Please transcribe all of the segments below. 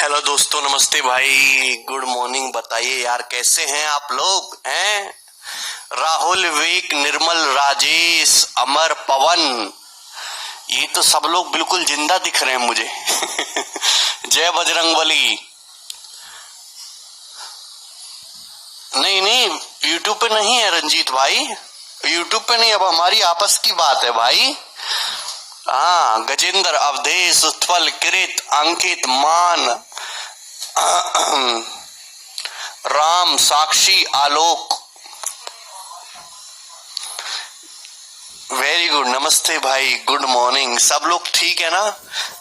Hello दोस्तों, नमस्ते भाई, गुड मॉर्निंग। बताइए यार, कैसे हैं आप लोग? हैं राहुल, विवेक, निर्मल, राजेश, अमर, पवन, ये तो सब लोग बिल्कुल जिंदा दिख रहे हैं मुझे। जय बजरंगबली। नहीं नहीं, यूट्यूब पे नहीं है रंजीत भाई, यूट्यूब पे नहीं, अब हमारी आपस की बात है भाई। हाँ, गजेंद्र, अवधेश, उत्पल, किरित, अंकित, मान, राम, साक्षी, आलोक, वेरी गुड, नमस्ते भाई, गुड मॉर्निंग। सब लोग ठीक है ना?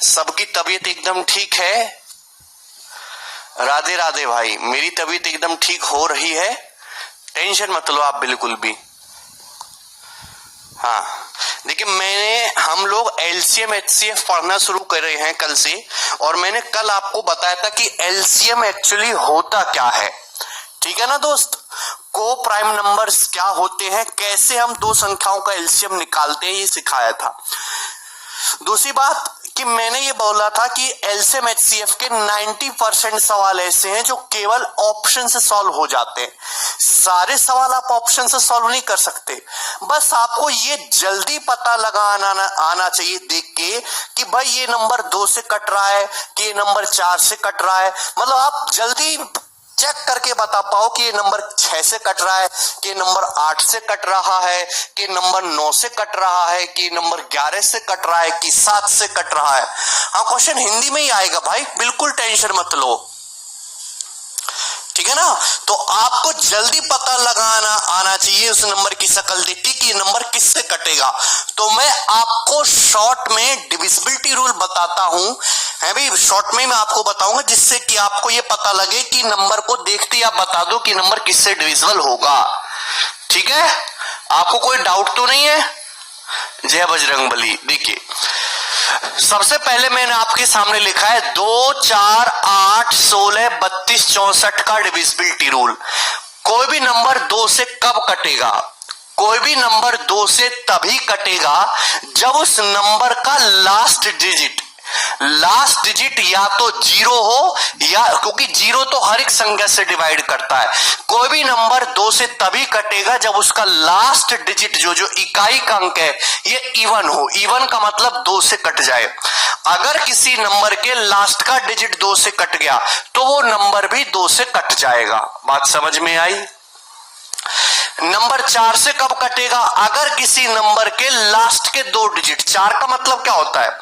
सबकी तबीयत एकदम ठीक है? राधे राधे भाई, मेरी तबीयत एकदम ठीक हो रही है, टेंशन मत लो आप बिल्कुल भी। हाँ देखिए, हम लोग एलसीएम एचसीएफ पढ़ना शुरू कर रहे हैं कल से, और मैंने कल आपको बताया था कि एलसीएम एक्चुअली होता क्या है। ठीक है ना दोस्त? को प्राइम नंबर्स क्या होते हैं, कैसे हम दो संख्याओं का एलसीएम निकालते हैं, ये सिखाया था। दूसरी बात कि मैंने ये बोला था कि एलसीएम एचसीएफ के 90% सवाल ऐसे हैं जो केवल ऑप्शन से सॉल्व हो जाते हैं। सारे सवाल आप ऑप्शन से सॉल्व नहीं कर सकते। बस आपको ये जल्दी पता लगाना आना चाहिए देख के कि भाई ये नंबर 2 से कट रहा है कि ये नंबर 4 से कट रहा है। मतलब आप जल्दी चेक करके बता पाओ कि ये नंबर 6 से कट रहा है, कि नंबर 8 से कट रहा है, कि नंबर 9 से कट रहा है, कि नंबर 11 से कट रहा है, कि 7 से कट रहा है। हाँ, क्वेश्चन हिंदी में ही आएगा भाई, बिल्कुल टेंशन मत लो। ठीक है ना? तो आपको जल्दी पता लगाना आना चाहिए उस नंबर की शक्ल देख के कि नंबर किससे कटेगा। तो मैं आपको शॉर्ट में डिविजिबिलिटी रूल बताता हूं, है भाई, शॉर्ट में मैं आपको बताऊंगा, जिससे कि आपको ये पता लगे कि नंबर को देखते ही आप बता दो कि नंबर किससे डिविजिबल होगा। ठीक है? आपको कोई डाउट तो नहीं है? जय बजरंगबली। देखिए, सबसे पहले मैंने आपके सामने लिखा है 2, 4, 8, 16, 32, 64 का डिविजिबिलिटी रूल। कोई भी नंबर 2 से कब कटेगा? कोई भी नंबर 2 से तभी कटेगा जब उस नंबर का लास्ट डिजिट या तो 0 हो, या क्योंकि 0 तो हर एक संख्या से डिवाइड करता है। कोई भी नंबर 2 से तभी कटेगा जब उसका लास्ट डिजिट जो इकाई का अंक है ये इवन हो। इवन का मतलब 2 से कट जाए। अगर किसी नंबर के लास्ट का डिजिट 2 से कट गया तो वो नंबर भी 2 से कट जाएगा। बात समझ में आई? नंबर 4 से कब कटेगा? अगर किसी नंबर के लास्ट के 2 डिजिट, 4 का मतलब क्या होता है?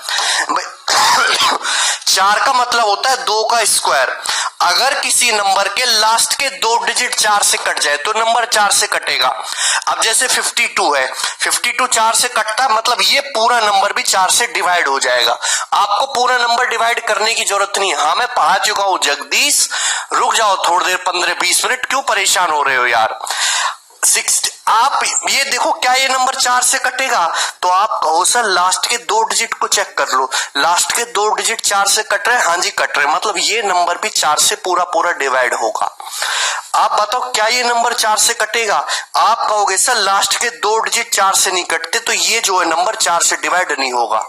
4 का मतलब होता है 2 का स्क्वायर। अगर किसी नंबर के लास्ट के 2 डिजिट 4 से कट जाए तो नंबर 4 से कटेगा। अब जैसे 52 है, 52 4 से कटता, मतलब ये पूरा नंबर भी 4 से डिवाइड हो जाएगा। आपको पूरा नंबर डिवाइड करने की जरूरत नहीं है। हाँ, मैं पढ़ा चुका हूं जगदीश, रुक जाओ थोड़ी देर, 15-20 मिनट, क्यों परेशान हो रहे हो यार। 60, आप ये देखो, क्या ये नंबर 4 से कटेगा? तो आप कहो सर लास्ट के 2 डिजिट को चेक कर लो, लास्ट के 2 डिजिट 4 से कट रहे हैं। हाँ जी कट रहे हैं, मतलब ये नंबर भी 4 से पूरा डिवाइड होगा। आप बताओ क्या ये नंबर 4 से कटेगा? आप कहोगे सर लास्ट के 2 डिजिट 4 से नहीं कटते, तो ये जो है नंबर 4 से डिवाइड नहीं होगा।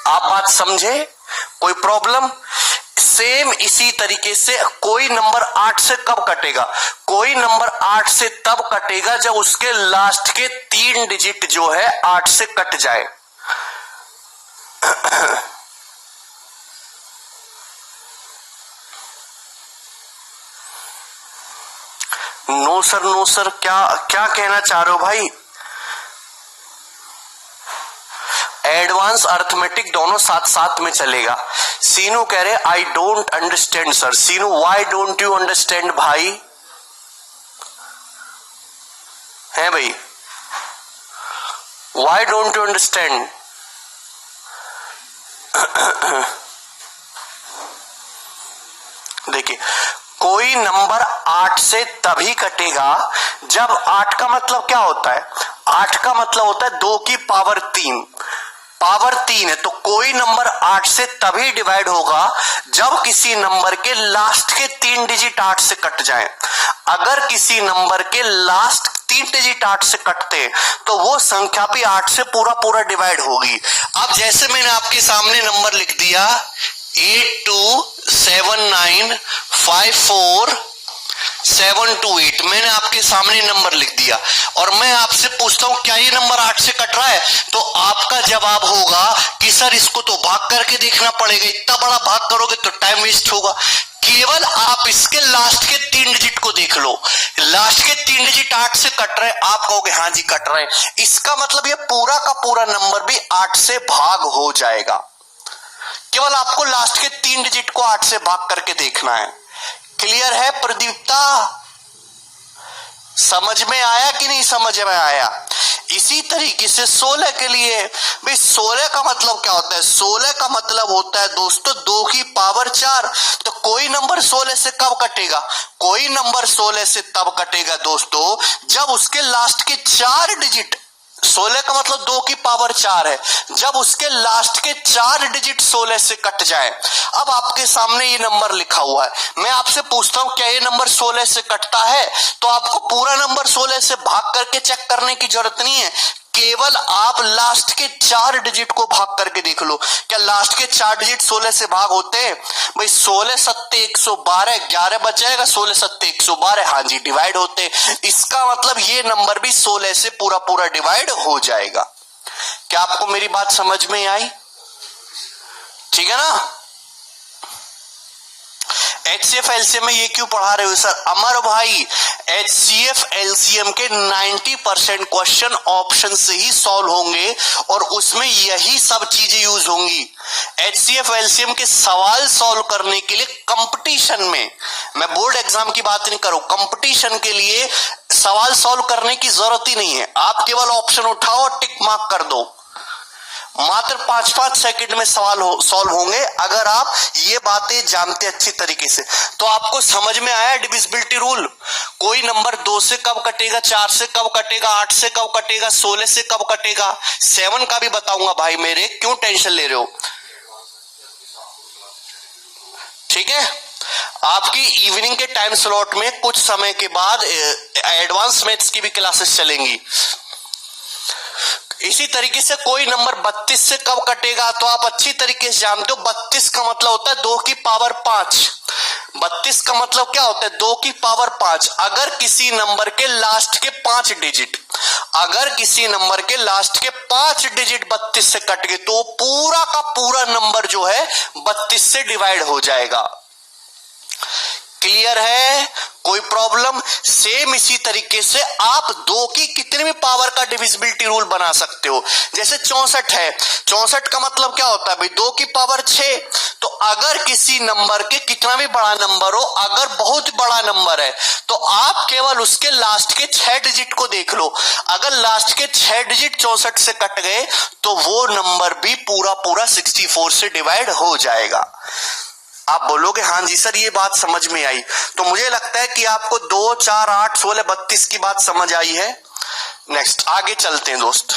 आप बात समझे? कोई प्रॉब्लम? सेम इसी तरीके से कोई नंबर 8 से कब कटेगा? कोई नंबर 8 से तब कटेगा जब उसके लास्ट के 3 डिजिट जो है 8 से कट जाए। नो सर, क्या कहना चाह रहे हो भाई? एडवांस अर्थमेटिक दोनों साथ साथ में चलेगा। सीनू कह रहे I don't understand sir. Seenu, why don't you understand भाई? है भाई, व्हाई डोंट यू अंडरस्टैंड? देखिए, कोई नंबर 8 से तभी कटेगा जब 8 का मतलब क्या होता है? 8 का मतलब होता है 2 की पावर 3। पावर 3 है, तो कोई नंबर 8 से तभी डिवाइड होगा जब किसी नंबर के लास्ट के 3 डिजिट 8 से कट जाए। अगर किसी नंबर के लास्ट 3 डिजिट 8 से कटते तो वो संख्या भी 8 से पूरा डिवाइड होगी। अब जैसे मैंने आपके सामने नंबर लिख दिया 82 7954728 मैंने आपके सामने नंबर लिख दिया और मैं आपसे पूछता हूं क्या ये नंबर 8 से कट रहा है, तो आपका जवाब होगा कि सर इसको तो भाग करके देखना पड़ेगा, इतना बड़ा भाग करोगे तो टाइम वेस्ट होगा। केवल आप इसके लास्ट के 3 डिजिट को देख लो, लास्ट के 3 डिजिट 8 से कट रहे, आप कहोगे हाँ जी कट रहे, इसका मतलब ये पूरा का पूरा नंबर भी 8 से भाग हो जाएगा। केवल आपको लास्ट के 3 डिजिट को 8 से भाग करके देखना है। क्लियर है प्रदीप्ता? समझ में आया कि नहीं समझ में आया? इसी तरीके से 16 के लिए भाई 16 का मतलब क्या होता है? 16 का मतलब होता है दोस्तों 2 की पावर 4। तो कोई नंबर 16 से कब कटेगा? कोई नंबर 16 से तब कटेगा दोस्तों जब उसके लास्ट के 4 डिजिट, 16 का मतलब 2 की पावर 4 है, जब उसके लास्ट के 4 डिजिट 16 से कट जाए। अब आपके सामने ये नंबर लिखा हुआ है, मैं आपसे पूछता हूं क्या ये नंबर 16 से कटता है? तो आपको पूरा नंबर 16 से भाग करके चेक करने की जरूरत नहीं है, केवल आप लास्ट के 4 डिजिट को भाग करके देख लो। क्या लास्ट के 4 डिजिट 16 से भाग होते हैं? भाई 16 सत्ते 112, 11 बच जाएगा, 16 सत्ते 112, हाँ जी डिवाइड होते। इसका मतलब ये नंबर भी 16 से पूरा पूरा डिवाइड हो जाएगा। क्या आपको मेरी बात समझ में आई? ठीक है ना? HCF LCM में ये क्यों पढ़ा रहे हो सर? अमर भाई HCF LCM के 90% क्वेश्चन ऑप्शन से ही सॉल्व होंगे और उसमें यही सब चीजें यूज होंगी। HCF LCM के सवाल सॉल्व करने के लिए कंपटीशन में, मैं बोर्ड एग्जाम की बात नहीं करूं, कंपटीशन के लिए सवाल सॉल्व करने की जरूरत ही नहीं है। आप केवल ऑप्शन उठाओ और टिक मार्क कर दो, मात्र 5-5 सेकंड में सवाल सॉल्व होंगे अगर आप ये बातें जानते अच्छी तरीके से। तो आपको समझ में आया डिविजिबिलिटी रूल? कोई नंबर 2 से कब कटेगा, 4 से कब कटेगा, 8 से कब कटेगा, 16 से कब कटेगा, 7 का भी बताऊंगा भाई मेरे, क्यों टेंशन ले रहे हो? ठीक है, आपकी इवनिंग के टाइम स्लॉट में कुछ समय के बाद एडवांस मैथ्स की भी क्लासेस चलेंगी। इसी तरीके से कोई नंबर 32 से कब कटेगा, तो आप अच्छी तरीके से जानते हो 32 का मतलब होता है 2 की पावर 5। 32 का मतलब क्या होता है? 2 की पावर 5। अगर किसी नंबर के लास्ट के 5 डिजिट, अगर किसी नंबर के लास्ट के 5 डिजिट 32 से कट गए तो पूरा का पूरा नंबर जो है 32 से डिवाइड हो जाएगा। क्लियर है? कोई प्रॉब्लम? सेम इसी तरीके से आप 2 की कितने भी पावर का डिविजिबिलिटी रूल बना सकते हो। जैसे 64 है, 64 का मतलब क्या होता है भाई? 2 की पावर 6। तो अगर किसी नंबर के कितना भी बड़ा नंबर हो, अगर बहुत बड़ा नंबर है तो आप केवल उसके लास्ट के 6 डिजिट को देख लो। अगर लास्ट के 6 डिजिट 64 से कट गए तो वो नंबर भी पूरा पूरा 64 से डिवाइड हो जाएगा। आप बोलोगे हाँ जी सर ये बात समझ में आई। तो मुझे लगता है कि आपको 2, 4, 8, 16, 32 की बात समझ आई है। नेक्स्ट आगे चलते हैं दोस्त।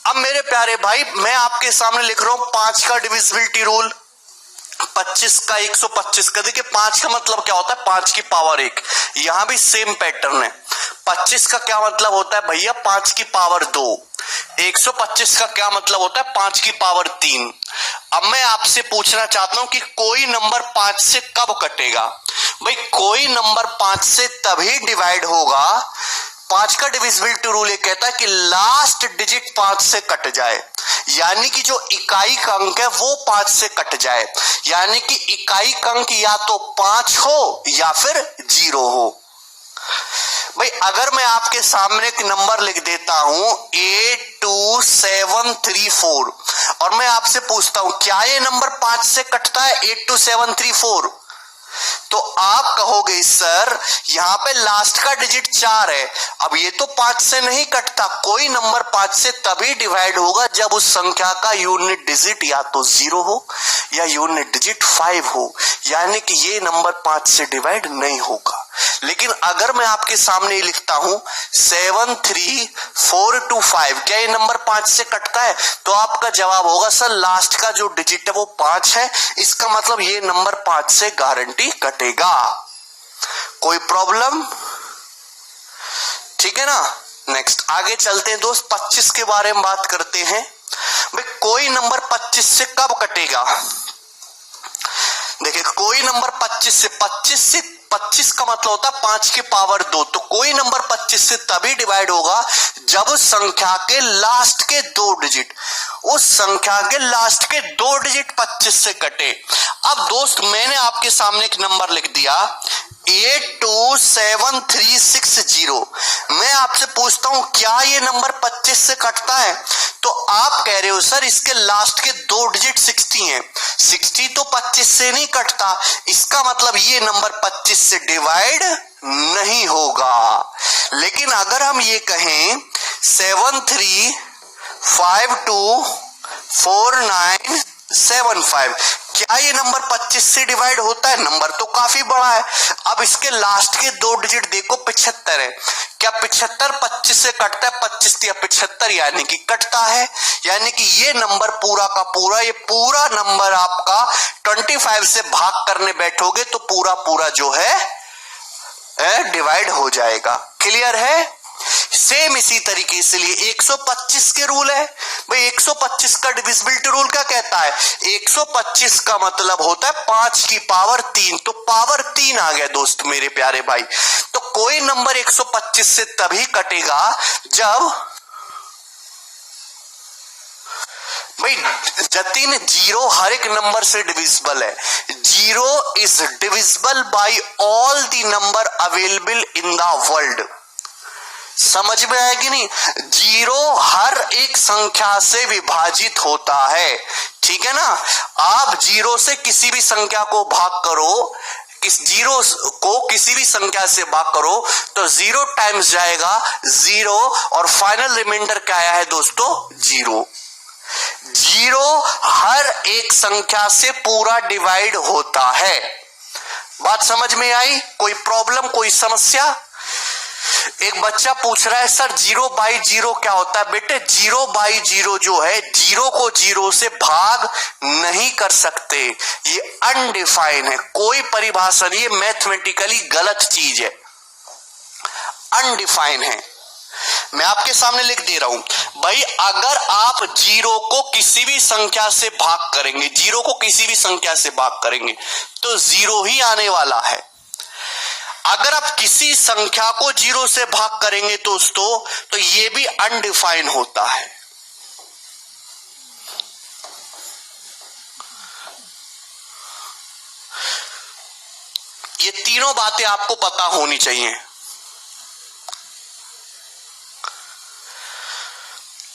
अब मेरे प्यारे भाई मैं आपके सामने लिख रहा हूं 5 का डिविजिबिलिटी रूल, 25 का, 125 का। देखिए 5 का मतलब क्या होता है? 5 की पावर 1। यहां भी सेम पैटर्न है। 25 का क्या मतलब होता है भैया? 5 की पावर 2। 125 का क्या मतलब होता है? 5 की पावर 3। अब मैं आपसे पूछना चाहता हूं कि कोई नंबर 5 से कब कटेगा? भाई कोई नंबर 5 से तभी डिवाइड होगा, 5 का डिविजिबिलिटी रूल ये कहता है कि लास्ट डिजिट 5 से कट जाए, यानी कि जो इकाई का अंक है वो 5 से कट जाए, यानी कि इकाई का अंक या तो 5 हो या फिर 0 हो। भाई अगर मैं आपके सामने एक नंबर लिख देता हूं 82734 और मैं आपसे पूछता हूं क्या ये नंबर 5 से कटता है? 82734। तो आप कहोगे सर यहां पे लास्ट का डिजिट 4 है, अब ये तो 5 से नहीं कटता। कोई नंबर 5 से तभी डिवाइड होगा जब उस संख्या का यूनिट डिजिट या तो 0 हो या यूनिट डिजिट 5 हो, यानी कि ये नंबर 5 से डिवाइड नहीं होगा। लेकिन अगर मैं आपके सामने लिखता हूं 73425, क्या ये नंबर 5 से कटता है? तो आपका जवाब होगा सर लास्ट का जो डिजिट है वो 5 है, इसका मतलब ये नंबर 5 से गारंटी कटेगा। कोई प्रॉब्लम? ठीक है ना? नेक्स्ट आगे चलते हैं दोस्त, 25 के बारे में बात करते हैं। भाई कोई नंबर 25 से कब कटेगा? देखिए कोई नंबर 25 का मतलब होता है 5 की पावर 2, तो कोई नंबर 25 से तभी डिवाइड होगा जब उस संख्या के लास्ट के 2 डिजिट 25 से कटे। अब दोस्त मैंने आपके सामने एक नंबर लिख दिया 827360। मैं आपसे पूछता हूं क्या ये नंबर 25 से कटता है? तो आप कह रहे हो सर इसके लास्ट के 2 डिजिट 60 हैं। 60 तो 25 से नहीं कटता, इसका मतलब ये नंबर 25 से डिवाइड नहीं होगा। लेकिन अगर हम ये कहें 73524975, क्या ये नंबर 25 से डिवाइड होता है? नंबर तो काफी बड़ा है। अब इसके लास्ट के 2 डिजिट देखो 75 है, क्या 75 25 से कटता है? 25 या 75 यानी कि कटता है, यानी कि ये नंबर पूरा का पूरा, ये पूरा नंबर आपका 25 से भाग करने बैठोगे तो पूरा जो है डिवाइड हो जाएगा। क्लियर है? सेम इसी तरीके से लिए 125 के रूल है भाई। 125 का डिविजिबिलिटी रूल क्या कहता है? 125 का मतलब होता है 5 की पावर 3, तो पावर 3 आ गया दोस्त मेरे प्यारे भाई। तो कोई नंबर 125 से तभी कटेगा जब भाई जतिन 0 हर एक नंबर से डिविजिबल है। 0 is divisible by all the number available in the world. समझ में आएगी नहीं? 0 हर एक संख्या से विभाजित होता है, ठीक है ना। आप 0 से किसी भी संख्या को भाग करो, किस 0 को किसी भी संख्या से भाग करो तो 0 टाइम्स जाएगा 0 और फाइनल रिमाइंडर क्या आया है दोस्तों? 0। 0 हर एक संख्या से पूरा डिवाइड होता है। बात समझ में आई? कोई प्रॉब्लम, कोई समस्या? एक बच्चा पूछ रहा है सर 0/0 क्या होता है? बेटे 0/0 जो है 0 को 0 से भाग नहीं कर सकते, ये अनडिफाइन है, कोई परिभाषा नहीं, ये मैथमेटिकली गलत चीज है, अनडिफाइन है। मैं आपके सामने लिख दे रहा हूं भाई, अगर आप 0 को किसी भी संख्या से भाग करेंगे, 0 को किसी भी संख्या से भाग करेंगे तो 0 ही आने वाला है। अगर आप किसी संख्या को 0 से भाग करेंगे दोस्तों तो ये भी अनडिफाइन होता है। ये तीनों बातें आपको पता होनी चाहिए।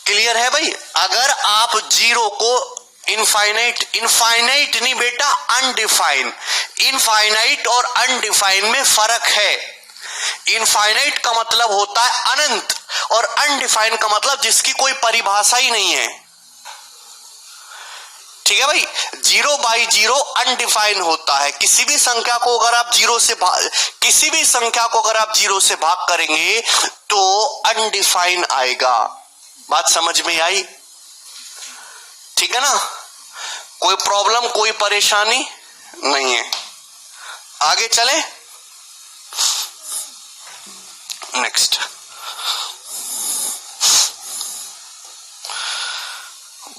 क्लियर है भाई? अगर आप 0 को इनफाइनाइट नहीं बेटा, अनडिफाइन। इनफाइनाइट और अनडिफाइन में फर्क है। इनफाइनाइट का मतलब होता है अनंत और अनडिफाइन का मतलब जिसकी कोई परिभाषा ही नहीं है। ठीक है भाई? 0/0 अनडिफाइन होता है। किसी भी संख्या को अगर आप 0 से भाग करेंगे तो अनडिफाइन आएगा। बात समझ में आई? ठीक है ना? कोई प्रॉब्लम, कोई परेशानी नहीं है। आगे चले, नेक्स्ट।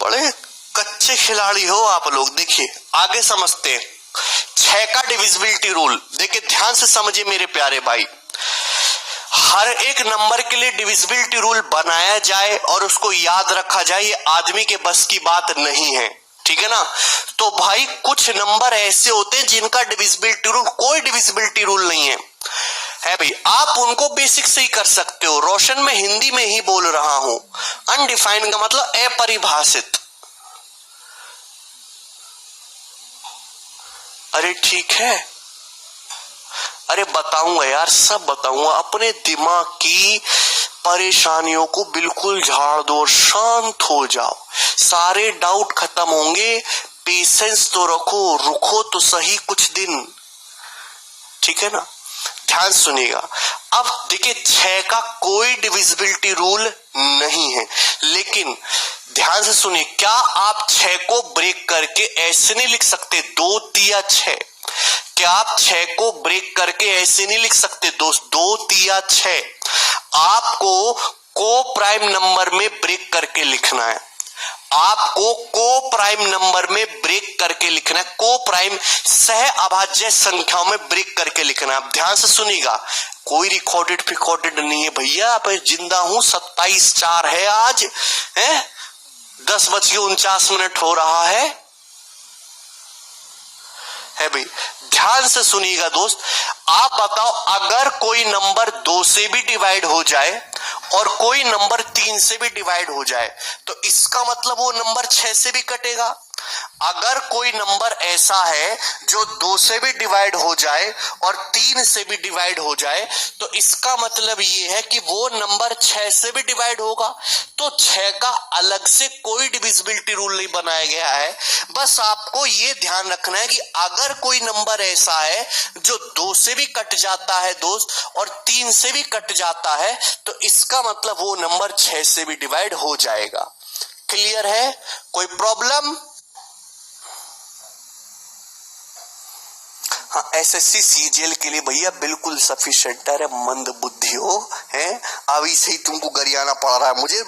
बड़े कच्चे खिलाड़ी हो आप लोग। देखिए आगे समझते हैं 6 का डिविजिबिलिटी रूल। देखिए ध्यान से समझिए मेरे प्यारे भाई, हर एक नंबर के लिए डिविजिबिलिटी रूल बनाया जाए और उसको याद रखा जाए, ये आदमी के बस की बात नहीं है। ठीक है ना? तो भाई कुछ नंबर ऐसे होते हैं जिनका डिविजिबिलिटी रूल, कोई डिविजिबिलिटी रूल नहीं है भाई, आप उनको बेसिक से ही कर सकते हो। रोशन मैं हिंदी में ही बोल रहा हूं। अनडिफाइंड का मतलब अपरिभाषित। अरे ठीक है, अरे बताऊंगा यार, सब बताऊंगा। अपने दिमाग की परेशानियों को बिल्कुल झाड़ दो और शांत हो जाओ, सारे डाउट खत्म होंगे। पेशेंस तो रखो, रुको तो सही कुछ दिन। ठीक है ना? ध्यान सुनिएगा। अब देखिए 6 का कोई डिविजिबिलिटी रूल नहीं है, लेकिन ध्यान से सुनिए, क्या आप 6 को ब्रेक करके ऐसे नहीं लिख सकते 2 तिया 6? क्या आप 6 को ब्रेक करके ऐसे नहीं लिख सकते दोस्त 2 तिया 6? आपको को प्राइम नंबर में ब्रेक करके लिखना है। आपको को प्राइम नंबर में ब्रेक करके लिखना है, को प्राइम सह अभाज्य संख्याओं में ब्रेक करके लिखना है। ध्यान से सुनिएगा, कोई रिकॉर्डेड नहीं है भैया, आप जिंदा हूं, 27/4 है आज, है 10:49 हो रहा है भाई। ध्यान से सुनिएगा दोस्त, आप बताओ अगर कोई नंबर 2 से भी डिवाइड हो जाए और कोई नंबर 3 से भी डिवाइड हो जाए तो इसका मतलब वो नंबर 6 से भी कटेगा। अगर कोई नंबर ऐसा है जो 2 से भी डिवाइड हो जाए और 3 से भी डिवाइड हो जाए तो इसका मतलब ये है कि वो नंबर 6 से भी डिवाइड होगा। तो 6 का अलग से कोई डिविजिबिलिटी रूल नहीं बनाया गया है। बस आपको ये ध्यान रखना है कि अगर कोई नंबर ऐसा है जो 2 से भी कट जाता है दोस्त और 3 से भी कट जाता है तो इसका मतलब वो नंबर 6 से भी डिवाइड हो जाएगा। क्लियर है? कोई प्रॉब्लम? हाँ, एसएससी सीजीएल के लिए भैया बिल्कुल सफिशिएंट है, मंद बुद्धि हो हैं, अभी से ही तुमको गरियाना पड़ रहा है मुझे।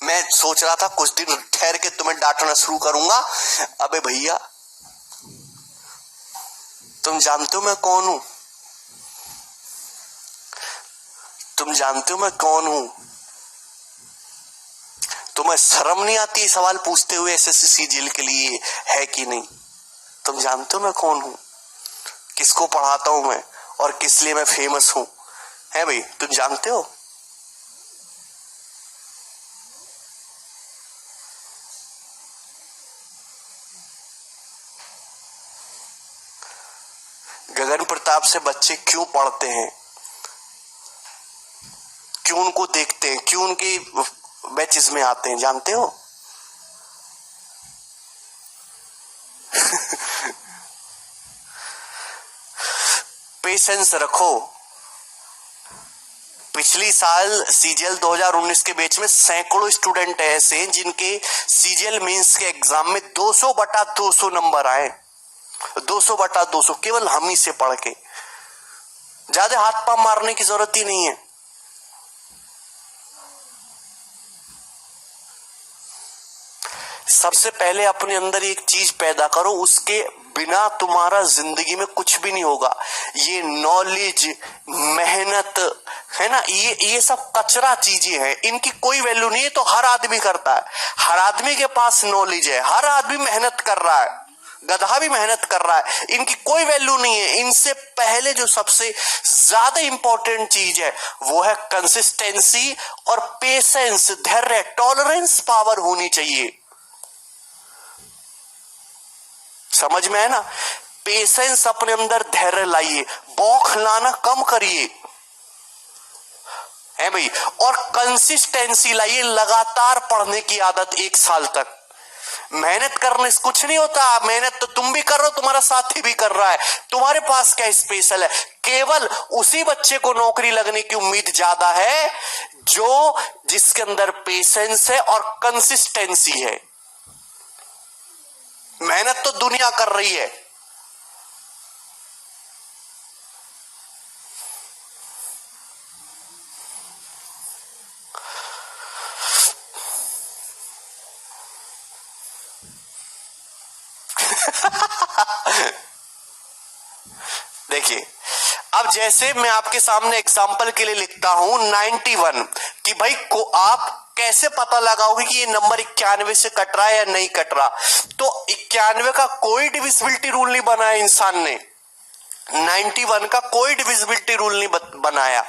मैं सोच रहा था कुछ दिन ठहर के तुम्हें डांटना शुरू करूंगा। अबे भैया तुम जानते हो मैं कौन हूं? तुम जानते हो मैं कौन हूं? तुम्हें शर्म नहीं आती सवाल पूछते हुए एसएससी सीजीएल के लिए, है कि नहीं? तुम जानते हो मैं कौन हूं, किसको पढ़ाता हूं मैं और किस लिए मैं फेमस हूं, है भाई? तुम जानते हो? गगन प्रताप से बच्चे क्यों पढ़ते हैं, क्यों उनको देखते हैं, क्यों उनके बैचेस में आते हैं, जानते हो? पेशेंस रखो। पिछली साल सीजीएल 2019 के बैच में सैकड़ों स्टूडेंट ऐसे जिनके सीजीएल मेंस के एग्जाम में 200/200 नंबर आए, 200/200 केवल हम ही से पढ़ के। ज्यादा हाथ पांव मारने की जरूरत ही नहीं है। सबसे पहले अपने अंदर एक चीज पैदा करो, उसके बिना तुम्हारा जिंदगी में कुछ भी नहीं होगा। ये नॉलेज, मेहनत है ना, ये सब कचरा चीजें हैं, इनकी कोई वैल्यू नहीं है। तो हर आदमी करता है, हर आदमी के पास नॉलेज है, हर आदमी मेहनत कर रहा है, गधा भी मेहनत कर रहा है, इनकी कोई वैल्यू नहीं है। इनसे पहले जो सबसे ज्यादा इंपॉर्टेंट चीज है वो है कंसिस्टेंसी और पेशेंस, धैर्य, टॉलरेंस पावर होनी चाहिए। समझ में है ना? पेशेंस अपने अंदर, धैर्य लाइए, बौखलाना कम करिए, है भाई। और कंसिस्टेंसी लाइए, लगातार पढ़ने की आदत 1 साल तक। मेहनत करने से कुछ नहीं होता। मेहनत तो तुम भी कर रहे हो, तुम्हारा साथी भी कर रहा है, तुम्हारे पास क्या स्पेशल है? केवल उसी बच्चे को नौकरी लगने की उम्मीद ज्यादा है जो जिसके अंदर पेशेंस है और कंसिस्टेंसी है। मेहनत तो दुनिया कर रही है। देखिए, अब जैसे मैं आपके सामने एग्जांपल के लिए लिखता हूं 91 कि भाई को आप कैसे पता लगाओगे कि ये नंबर 91 से कट रहा है या नहीं कट रहा? तो 91 का कोई डिविजिबिलिटी रूल नहीं बनाया इंसान ने, 91 का कोई डिविजिबिलिटी रूल नहीं बनाया।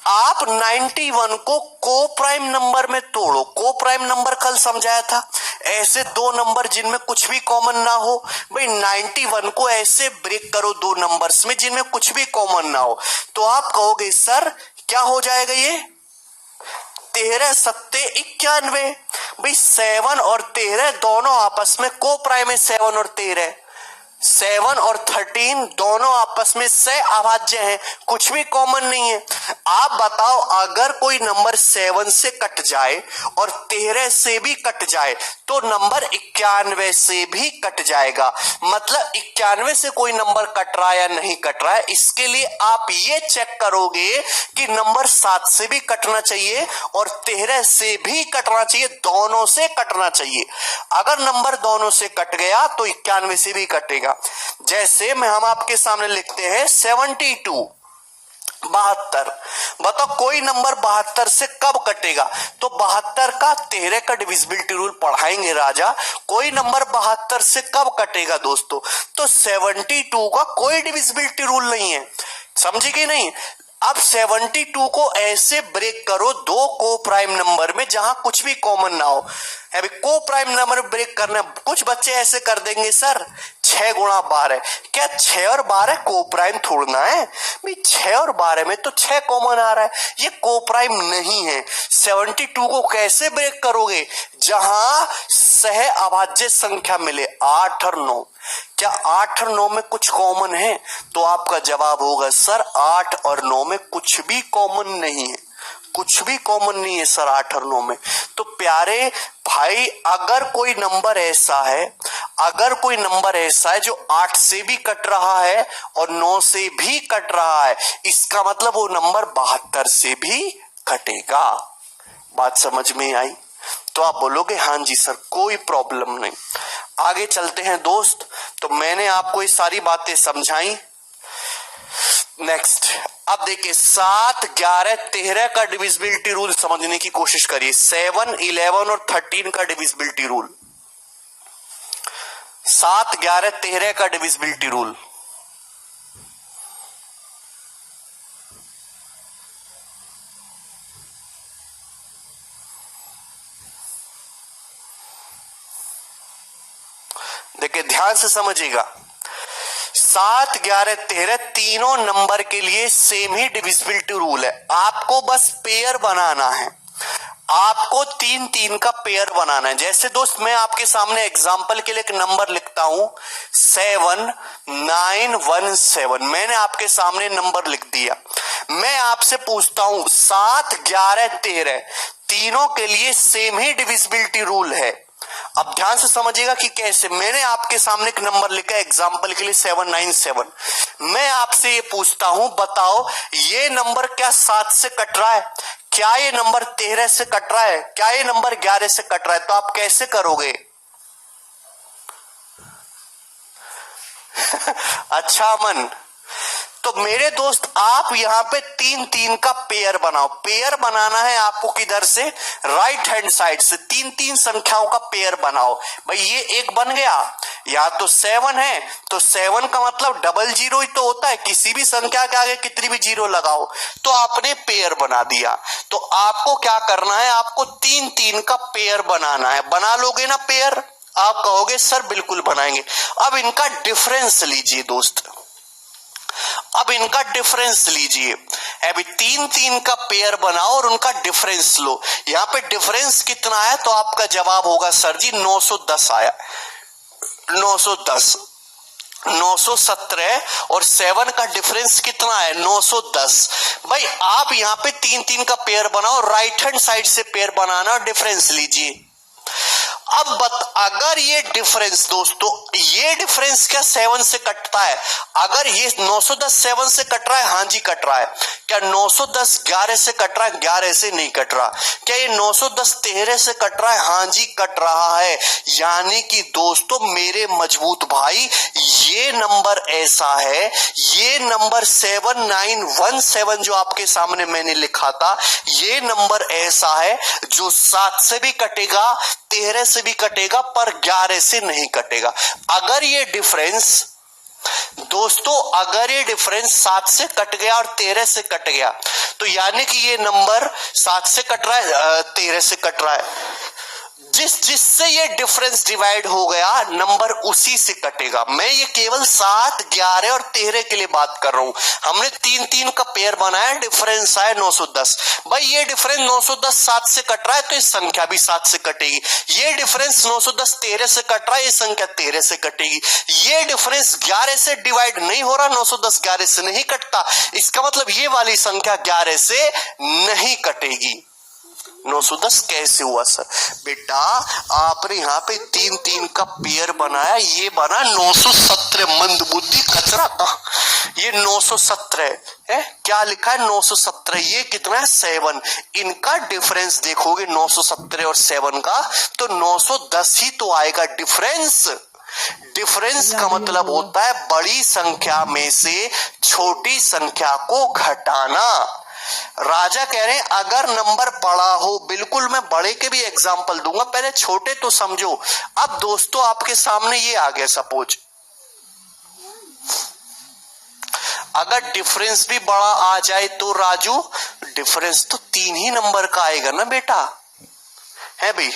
आप 91 को को प्राइम नंबर में तोड़ो। को प्राइम नंबर कल समझाया था, ऐसे 2 नंबर जिनमें कुछ भी कॉमन ना हो। भाई 91 को ऐसे ब्रेक करो 2 नंबर्स में जिनमें कुछ भी कॉमन ना हो। तो आप कहोगे सर क्या हो जाएगा ये? 13 सत्ते 91। भाई 7 और 13 दोनों आपस में को प्राइम है, 7 और 13। 7 और 13 दोनों आपस में सह अभाज्य हैं, कुछ भी कॉमन नहीं है। आप बताओ अगर कोई नंबर 7 से कट जाए और 13 से भी कट जाए तो नंबर 91 से भी कट जाएगा। मतलब 91 से कोई नंबर कट रहा है या नहीं कट रहा है, इसके लिए आप ये चेक करोगे कि नंबर 7 से भी कटना चाहिए और 13 से भी कटना चाहिए, दोनों से कटना चाहिए। अगर नंबर दोनों से कट गया तो 91 से भी कटेगा। जैसे हम आपके सामने लिखते हैं 72, 72। बताओ कोई नंबर 72 से कब कटेगा, तो 72 का 13 का डिविजिबिलिटी रूल पढ़ाएंगे राजा। कोई नंबर 72 से कब कटेगा दोस्तों, तो 72 का कोई डिविजिबिलिटी रूल नहीं है, समझे कि नहीं। अब 72 को ऐसे ब्रेक करो दो को प्राइम नंबर में जहां कुछ भी कॉमन ना हो। अभी को प्राइम नंबर ब्रेक करना, कुछ बच्चे ऐसे कर देंगे सर 6 गुणा 12, क्या 6 और 12 को प्राइम थोड़ना है भाई, 6 और 12 में तो 6 कॉमन आ रहा है, ये को प्राइम नहीं है। 72 को कैसे ब्रेक करोगे, जहां सह अभाज्य संख्या मिले 8 और 9। क्या 8 और 9 में कुछ कॉमन है, तो आपका जवाब होगा सर 8 और 9 में कुछ भी कॉमन नहीं है, कुछ भी कॉमन नहीं है सर 8 और 9 में। तो प्यारे भाई अगर कोई नंबर ऐसा है, अगर कोई नंबर ऐसा है जो 8 से भी कट रहा है और 9 से भी कट रहा है, इसका मतलब वो नंबर 72 से भी कटेगा। बात समझ में आई, तो आप बोलोगे हाँ जी सर कोई प्रॉब्लम नहीं। आगे चलते हैं दोस्त, तो मैंने आपको ये सारी बातें समझाई। नेक्स्ट अब देखिए 7, 11, 13 का डिविजिबिलिटी रूल समझने की कोशिश करिए। 7, 11 और 13 का डिविजिबिलिटी रूल, 7, 11, 13 का डिविजिबिलिटी रूल। देखिए ध्यान से समझिएगा, 7, 11, 13 तीनों नंबर के लिए सेम ही डिविजिबिलिटी रूल है। आपको बस पेयर बनाना है, आपको 3, 3 का पेयर बनाना है। जैसे दोस्त मैं आपके सामने एग्जांपल के लिए एक नंबर लिखता हूं 7917, मैंने आपके सामने नंबर लिख दिया। मैं आपसे पूछता हूं 7, 11, 13 तीनों के लिए सेम ही डिविजिबिलिटी रूल है। अब ध्यान से समझिएगा कि कैसे। मैंने आपके सामने एक नंबर लिखा है एग्जांपल के लिए 797। मैं आपसे ये पूछता हूं बताओ ये नंबर क्या 7 से कट रहा है, क्या ये नंबर 13 से कट रहा है, क्या ये नंबर 11 से कट रहा है, तो आप कैसे करोगे? अच्छा मन, तो मेरे दोस्त आप यहां पे 3, 3 का पेयर बनाओ। पेयर बनाना है आपको किधर से, राइट हैंड साइड से। 3, 3 संख्याओं का पेयर बनाओ। भाई ये एक बन गया, या तो 7 है तो 7 का मतलब 00 ही तो होता है, किसी भी संख्या के आगे कितनी भी जीरो लगाओ, तो आपने पेयर बना दिया। तो आपको क्या करना है, आपको 3, 3 का पेयर बनाना है। बना लोगे ना पेयर, आप कहोगे सर बिल्कुल बनाएंगे। अब इनका डिफरेंस लीजिए दोस्त, अब इनका डिफरेंस लीजिए। अभी 3, 3 का पेयर बनाओ और उनका डिफरेंस लो। यहां पे डिफरेंस कितना है, तो आपका जवाब होगा सर जी 910 आया। 910, 917 और 7 का डिफरेंस कितना है 910। भाई आप यहां पे 3, 3 का पेयर बनाओ, राइट हैंड साइड से पेयर बनाना और डिफरेंस लीजिए। अब अगर ये डिफरेंस दोस्तों, ये डिफरेंस क्या 7 से कटता है? अगर ये 910 7 से कट रहा है, हाँ जी कट रहा है। क्या 910 11 से कट रहा है? 11 से नहीं कट रहा। क्या ये 910 13 से कट रहा है? हाँ जी कट रहा है। यानी कि दोस्तों मेरे मजबूत भाई, ये नंबर ऐसा है, ये नंबर 7917 जो आपके सामने मैंने लिखा था, ये नंबर ऐसा है जो 7 से भी कटेगा, 13 से भी कटेगा, पर 11 से नहीं कटेगा। अगर ये डिफरेंस दोस्तों, अगर ये डिफरेंस 7 से कट गया और 13 से कट गया, तो यानी कि ये नंबर 7 से कट रहा है, 13 से कट रहा है। जिससे ये डिफरेंस डिवाइड हो गया नंबर उसी से कटेगा। मैं ये केवल 7, 11 और 13 के लिए बात कर रहा हूं। हमने 3-3 का पेयर बनाया, डिफरेंस आया 910। भाई ये डिफरेंस 910 7 से कट रहा है तो ये संख्या भी 7 से कटेगी। ये डिफरेंस 910 13 से कट रहा है, ये संख्या 13 से कटेगी। ये डिफरेंस 11 से डिवाइड नहीं हो रहा, 910 11 से नहीं कटता, इसका मतलब ये वाली संख्या 11 से नहीं कटेगी। 910 कैसे हुआ सर? बेटा आपने यहाँ पे 3-3 का पेयर बनाया, ये बना 917। मंद बुद्धि कचरा था ये। 917 है, क्या लिखा है 917, ये कितना है 7। इनका डिफरेंस देखोगे 917 और 7 का तो 910 ही तो आएगा डिफरेंस। डिफरेंस का मतलब होता है बड़ी संख्या में से छोटी संख्या को घटाना। राजा कह रहे हैं अगर नंबर बड़ा हो, बिल्कुल मैं बड़े के भी एग्जांपल दूंगा, पहले छोटे तो समझो। अब दोस्तों आपके सामने ये आ गया, सपोज अगर डिफरेंस भी बड़ा आ जाए तो राजू डिफरेंस तो 3 ही नंबर का आएगा ना बेटा, है भाई।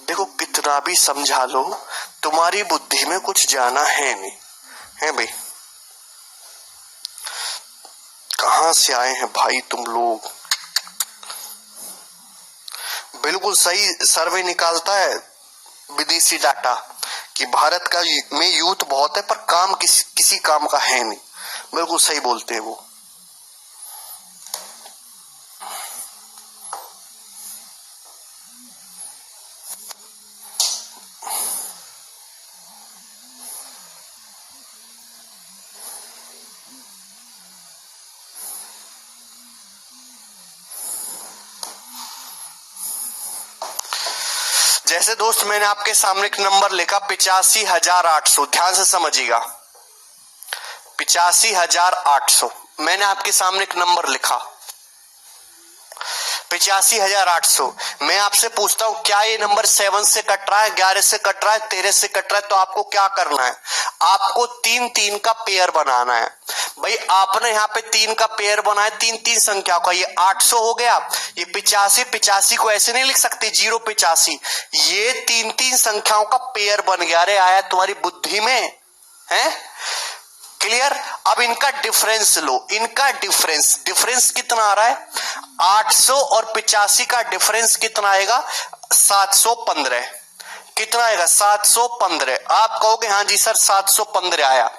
देखो कितना भी समझा लो तुम्हारी बुद्धि में कुछ जाना है नहीं, है भाई। कहां से आए हैं भाई तुम लोग? बिल्कुल सही सर्वे निकालता है विदेशी डाटा कि भारत का में यूथ बहुत है पर काम किसी काम का है नहीं। बिल्कुल सही बोलते हैं वो। जैसे दोस्त मैंने आपके सामने एक नंबर लिखा 85,800, ध्यान से समझिएगा 85,800। मैंने आपके सामने एक नंबर लिखा 85,800। मैं आपसे पूछता हूं क्या ये नंबर 7 से कट रहा है, 11 से कट रहा है, 13 से कट रहा है? तो आपको क्या करना है, आपको 3-3 का पेयर बनाना है। भाई आपने यहाँ पे 3 का पेयर बनाया, 3-3 संख्या का, ये 800 हो गया। ये 85 को ऐसे नहीं लिख सकते 085, ये 3-3 संख्याओं का पेयर बन गया। अरे आया तुम्हारी बुद्धि में है? क्लियर? अब इनका डिफरेंस लो, इनका डिफरेंस कितना आ रहा है? 800 और 85 का डिफरेंस कितना आएगा? 715। कितना आएगा? 715। आप कहोगे हाँ जी सर 715 आया।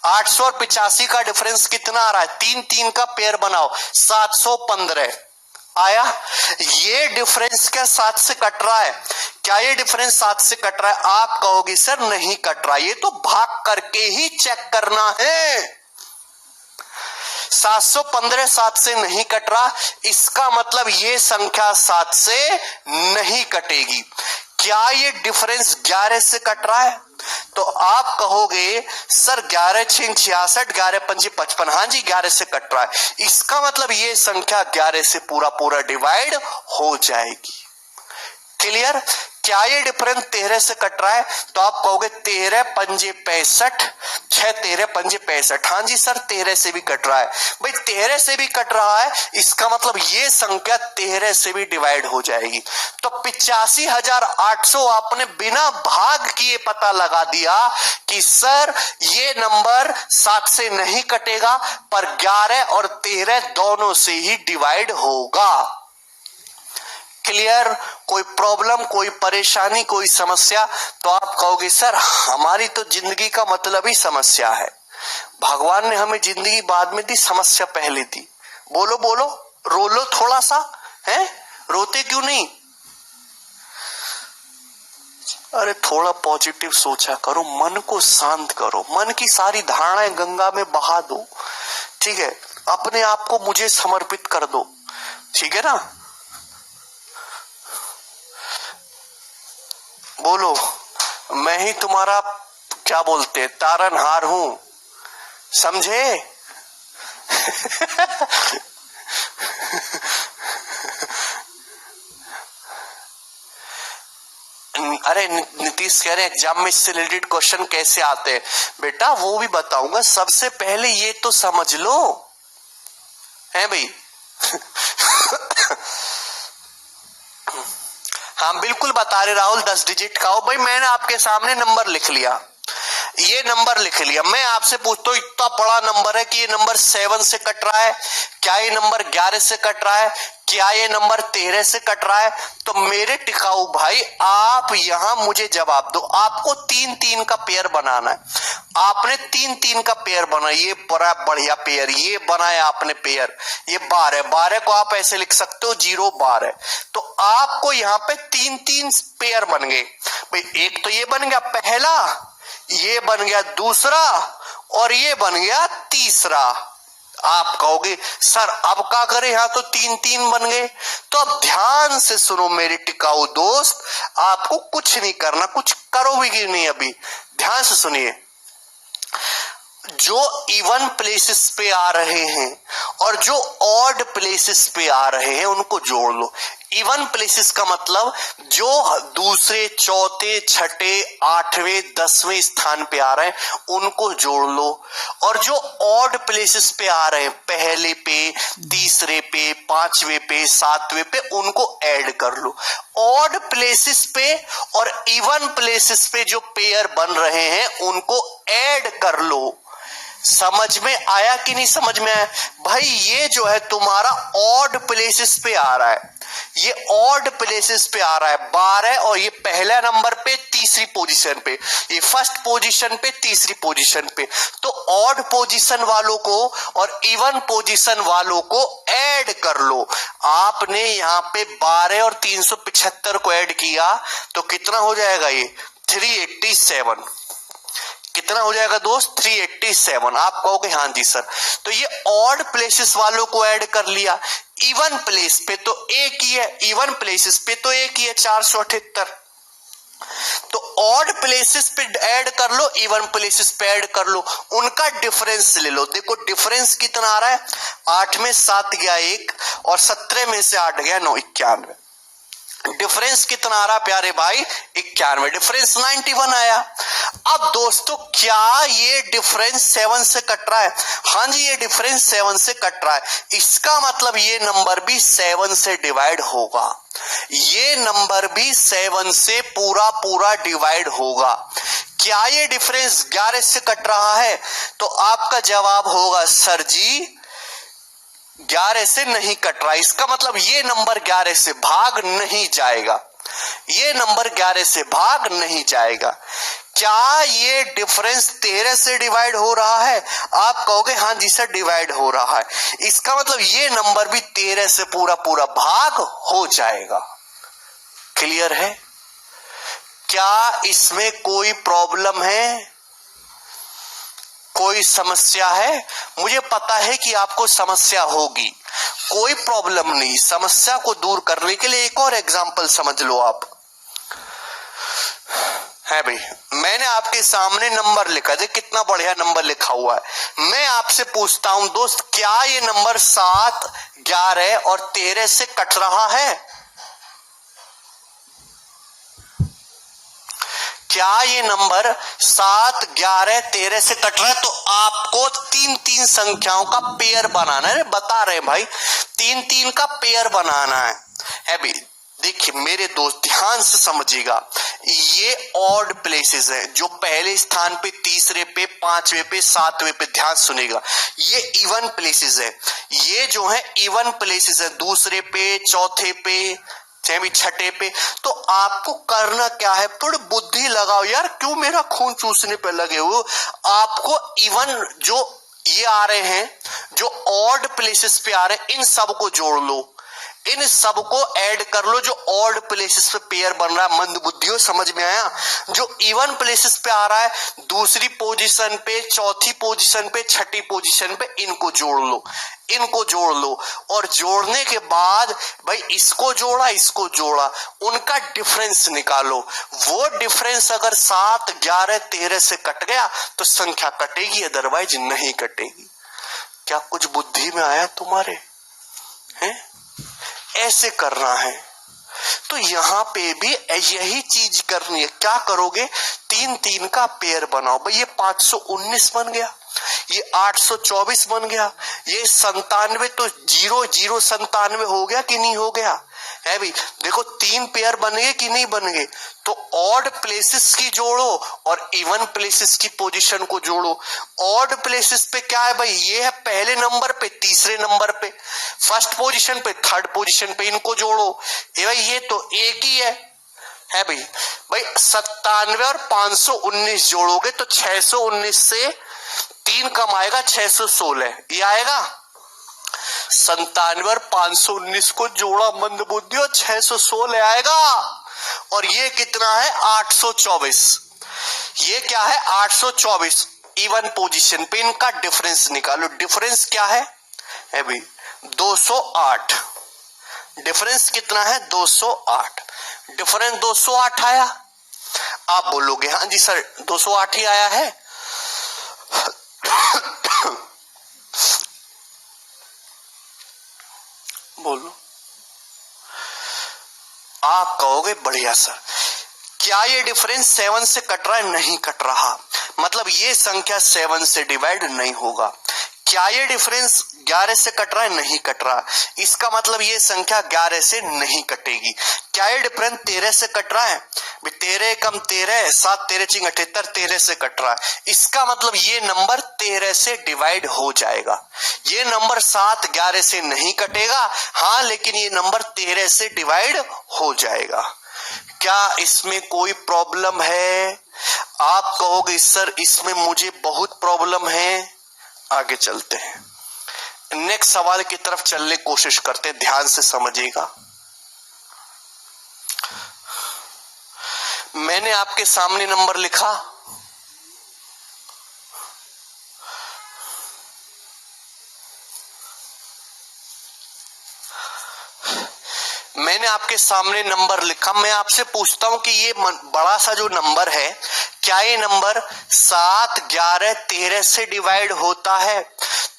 800 और 85 का डिफरेंस कितना आ रहा है? 3-3 का पेयर बनाओ, 715 आया। ये डिफरेंस क्या 7 से कट रहा है? क्या ये डिफरेंस 7 से कट रहा है? आप कहोगे सर नहीं कट रहा, ये तो भाग करके ही चेक करना है। 715 7 से नहीं कट रहा, इसका मतलब ये संख्या 7 से नहीं कटेगी। क्या ये डिफरेंस 11 से कट रहा है? तो आप कहोगे सर 11×6 66, 11×5 55। हाँ जी 11 से कट रहा है, इसका मतलब ये संख्या 11 से पूरा डिवाइड हो जाएगी। क्लियर? क्या ये डिफरेंस 13 से कट रहा है? तो आप कहोगे 13×5 65, 6 13×5 65। हाँ जी सर 13 से भी कट रहा है। भाई 13 से भी कट रहा है, इसका मतलब ये संख्या 13 से भी डिवाइड हो जाएगी। तो 85,800 आपने बिना भाग किए पता लगा दिया कि सर ये नंबर 7 से नहीं कटेगा, पर 11 और 13 दोनों से ही डिवाइड होगा। क्लियर? कोई प्रॉब्लम, कोई परेशानी, कोई समस्या? तो आप कहोगे सर हमारी तो जिंदगी का मतलब ही समस्या है, भगवान ने हमें जिंदगी बाद में दी, समस्या पहले दी। बोलो बोलो, रो लो थोड़ा सा, है? रोते क्यों नहीं? अरे थोड़ा पॉजिटिव सोचा करो, मन को शांत करो, मन की सारी धारणाएं गंगा में बहा दो, ठीक है? अपने आप को मुझे समर्पित कर दो, ठीक है ना? बोलो मैं ही तुम्हारा क्या बोलते तारनहार हूं, समझे? अरे नीतीश कह रहे एग्जाम में इससे रिलेटेड क्वेश्चन कैसे आते हैं? बेटा वो भी बताऊंगा, सबसे पहले ये तो समझ लो, है भाई? हाँ बिल्कुल बता रहे राहुल, 10 डिजिट का हो। भाई मैंने आपके सामने नंबर लिख लिया, ये नंबर लिख लिया। मैं आपसे पूछता हूँ, इतना बड़ा नंबर है कि ये नंबर 7 से कट रहा है, क्या ये नंबर 11 से कट रहा है, क्या ये नंबर 13 से कट रहा है? तो मेरे टिकाऊ भाई आप यहां मुझे जवाब दो। आपको 3-3 का पेयर बनाना है। आपने 3-3 का पेयर बना, ये बड़ा बढ़िया पेयर, ये बनाया आपने पेयर, ये 12 को आप ऐसे लिख सकते हो 0 12। तो आपको यहाँ पे 3-3 पेयर बन गए भाई। एक तो ये बन गया पहला, ये बन गया दूसरा, और ये बन गया तीसरा। आप कहोगे सर अब क्या करें, यहां तो 3-3 बन गए। तो अब ध्यान से सुनो मेरे टिकाऊ दोस्त, आपको कुछ नहीं करना, कुछ करोगे नहीं अभी। ध्यान से सुनिए, जो इवन प्लेसेस पे आ रहे हैं और जो ऑड प्लेसेस पे आ रहे हैं उनको जोड़ लो। इवन प्लेसेस का मतलब जो दूसरे, चौथे, छठे, 8वें, 10वें स्थान पे आ रहे हैं उनको जोड़ लो, और जो ऑड प्लेसेस पे आ रहे हैं, पहले पे, तीसरे पे, 5वें पे, 7वें पे, उनको ऐड कर लो। ऑड प्लेसेस पे और इवन प्लेसेस पे जो पेयर बन रहे हैं उनको ऐड कर लो। समझ में आया कि नहीं समझ में आया? भाई ये जो है तुम्हारा ऑड प्लेसेस पे आ रहा है, ये ऑड प्लेसेस पे आ रहा है 12, और ये पहला नंबर पे, तीसरी पोजीशन पे, ये फर्स्ट पोजीशन पे, तीसरी पोजीशन पे। तो ऑड पोजीशन वालों को और इवन पोजीशन वालों को ऐड कर लो। आपने यहाँ पे 12 और 375 को ऐड किया तो कितना हो जाएगा? ये 387। कितना हो जाएगा दोस्त? 387। आप कहोगे हाँ जी सर। तो ये ऑड प्लेसेस वालों को ऐड कर लिया, इवन प्लेस पे तो एक ही है, इवन प्लेसेस पे तो एक ही है 478। तो ऑड प्लेसेस पे ऐड कर लो, इवन प्लेसेस पे ऐड कर लो, उनका डिफरेंस ले लो। देखो डिफरेंस कितना आ रहा है, 8 में 7 गया 1, और 17 में से 8 गया 9, 91। डिफरेंस कितना आ रहा प्यारे भाई? 91। डिफरेंस 91 आया। अब दोस्तों क्या ये डिफरेंस 7 से कट रहा है? हाँ जी, ये डिफरेंस 7 से कट रहा है। इसका मतलब ये नंबर भी 7 से डिवाइड होगा, ये नंबर भी 7 से पूरा पूरा डिवाइड होगा। क्या ये डिफरेंस 11 से कट रहा है? तो आपका जवाब होगा सर जी 11 से नहीं कट रहा। इसका मतलब ये नंबर 11 से भाग नहीं जाएगा, ये नंबर 11 से भाग नहीं जाएगा। क्या ये डिफरेंस 13 से डिवाइड हो रहा है? आप कहोगे हाँ जी सर डिवाइड हो रहा है। इसका मतलब ये नंबर भी 13 से पूरा पूरा भाग हो जाएगा। क्लियर है? क्या इसमें कोई प्रॉब्लम है, कोई समस्या है? मुझे पता है कि आपको समस्या होगी, कोई प्रॉब्लम नहीं। समस्या को दूर करने के लिए एक और एग्जांपल समझ लो आप। है भाई, मैंने आपके सामने नंबर लिखा है, कितना बढ़िया नंबर लिखा हुआ है। मैं आपसे पूछता हूं दोस्त, क्या ये नंबर 7, 11 और 13 से कट रहा है? क्या ये नंबर 7, 11, 13 से कट रहा है? तो आपको 3-3 संख्याओं का पेयर बनाना है। बता रहे भाई 3-3 का पेयर बनाना है भाई। देखिए मेरे दोस्त ध्यान से समझिएगा, ये ऑड प्लेसेस है, जो पहले स्थान पे, तीसरे पे, 5वें पे, 7वें पे, ध्यान सुनेगा। ये इवन प्लेसेस है, ये जो है इवन प्लेसेस है, दूसरे पे, चौथे पे, चाहे छठे पे। तो आपको करना क्या है, थोड़ी बुद्धि लगाओ यार, क्यों मेरा खून चूसने पे लगे हो। आपको इवन जो ये आ रहे हैं, जो ऑड प्लेसेस पे आ रहे हैं, इन सब को जोड़ लो, इन सब को ऐड कर लो। जो ऑड प्लेसेस पे पेयर बन रहा है, मंद बुद्धियों समझ में आया? जो इवन प्लेसेस पे आ रहा है, दूसरी पोजीशन पे, चौथी पोजीशन पे, छठी पोजीशन पे, इनको जोड़ लो, इनको जोड़ लो। और जोड़ने के बाद भाई इसको जोड़ा, इसको जोड़ा, उनका डिफरेंस निकालो। वो डिफरेंस अगर 7, 11, 13 से कट गया तो संख्या कटेगी, अदरवाइज नहीं कटेगी। क्या कुछ बुद्धि में आया तुम्हारे? हैं? ऐसे करना है। तो यहां पे भी यही चीज करनी है। क्या करोगे? 3-3 का पेयर बनाओ। भाई ये 519 बन गया, ये 824 बन गया, ये 97 तो 0-0 97 हो गया कि नहीं हो गया? है भी। देखो 3 पेयर बन गए कि नहीं बन गए, तो ऑड प्लेसेस की जोड़ो और इवन प्लेसेस की पोजीशन को जोड़ो। ऑड प्लेसेस पे क्या है भाई, ये है पहले नंबर पे, तीसरे नंबर पे, फर्स्ट पोजीशन पे, थर्ड पोजीशन पे, इनको जोड़ो। भाई ये तो एक ही है भाई। भाई 97 और 519 जोड़ोगे तो 619 से 3 कम आएगा, 616 ये आएगा। 97 और 519 को जोड़ा मंद बुद्धि और 616 आएगा। और ये कितना है, 824। ये क्या है, 824। इवन पोजीशन पे इनका डिफरेंस निकालो। डिफरेंस क्या है भाई, 208। डिफरेंस कितना है, 208। डिफरेंस 208 आया। आप बोलोगे हाँ जी सर 208 ही आया है। बोलो। आप कहोगे बढ़िया सर, क्या ये डिफरेंस 7 से कट रहा है? नहीं कट रहा, मतलब ये संख्या 7 से डिवाइड नहीं होगा। क्या ये डिफरेंस 11 से कट रहा है? नहीं कट रहा, इसका मतलब ये संख्या 11 से नहीं कटेगी। क्या ये डिफरेंस 13 से कट रहा है? 13 कम 13, 7 13 चिंग 78, 13 से कट रहा है, इसका मतलब ये नंबर 13 से डिवाइड हो जाएगा। ये नंबर 7 11 से नहीं कटेगा, हाँ लेकिन ये नंबर 13 से डिवाइड हो जाएगा। क्या इसमें कोई प्रॉब्लम है? आप कहोगे सर इसमें मुझे बहुत प्रॉब्लम है। आगे चलते हैं, नेक्स्ट सवाल की तरफ चलने की कोशिश करते हैं, ध्यान से समझिएगा। मैंने आपके सामने नंबर लिखा, मैंने आपके सामने नंबर लिखा। मैं आपसे पूछता हूं कि ये बड़ा सा जो नंबर है, क्या ये नंबर 7 11 13 से डिवाइड होता है?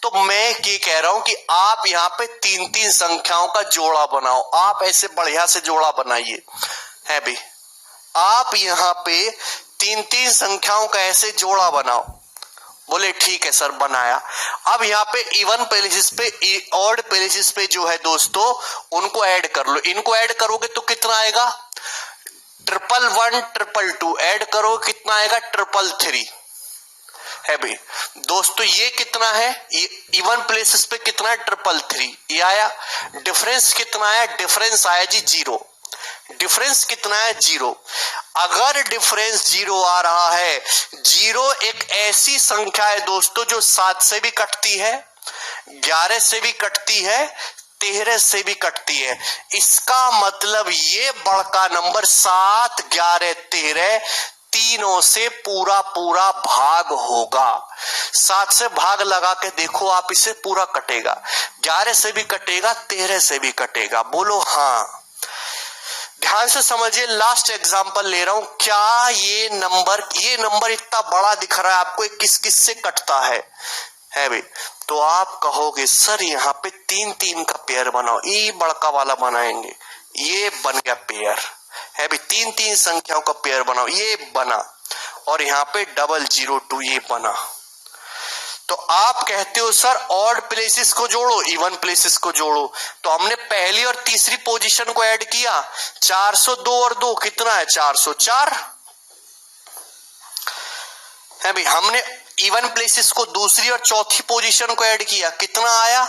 तो मैं ये कह रहा हूं कि आप यहाँ पे 3-3 संख्याओं का जोड़ा बनाओ। आप ऐसे बढ़िया से जोड़ा बनाइए है भी, आप यहाँ पे 3-3 संख्याओं का ऐसे जोड़ा बनाओ। बोले ठीक है सर बनाया। अब यहाँ पे इवन प्लेसेस पे, ऑड प्लेसेस पे जो है दोस्तों उनको ऐड कर लो। इनको ऐड करोगे तो कितना आएगा, 111 222 ऐड करो कितना आएगा, 333 है भाई। दोस्तों ये कितना है, ये इवन प्लेसेस पे कितना है, 333 ये आया। डिफरेंस कितना है, डिफरेंस आया जी 0। डिफरेंस कितना है, 0। अगर डिफरेंस 0 आ रहा है, 0 एक ऐसी संख्या है दोस्तों जो 7 से भी कटती है, 11 से भी कटती है, 13 से भी कटती है। इसका मतलब ये बड़का नंबर 7 11 13 तीनों से पूरा पूरा भाग होगा। 7 से भाग लगा के देखो आप, इसे पूरा कटेगा, 11 से भी कटेगा, 13 से भी कटेगा। बोलो हाँ। ध्यान से समझिए, लास्ट एग्जांपल ले रहा हूं। क्या ये नंबर इतना बड़ा दिख रहा है आपको, किस किस से कटता है भाई? तो आप कहोगे सर यहाँ पे 3-3 का पेयर बनाओ, ये बड़का वाला बनाएंगे, ये बन गया पेयर है भाई। 3-3 संख्याओं का पेयर बनाओ, ये बना, और यहाँ पे 002 ये बना। तो आप कहते हो सर ऑड प्लेसेस को जोड़ो, इवन प्लेसेस को जोड़ो। तो हमने पहली और तीसरी पोजीशन को ऐड किया, 402 और 2 कितना है, 404 है भाई। हमने इवन प्लेसेस को दूसरी और चौथी पोजीशन को ऐड किया, कितना आया?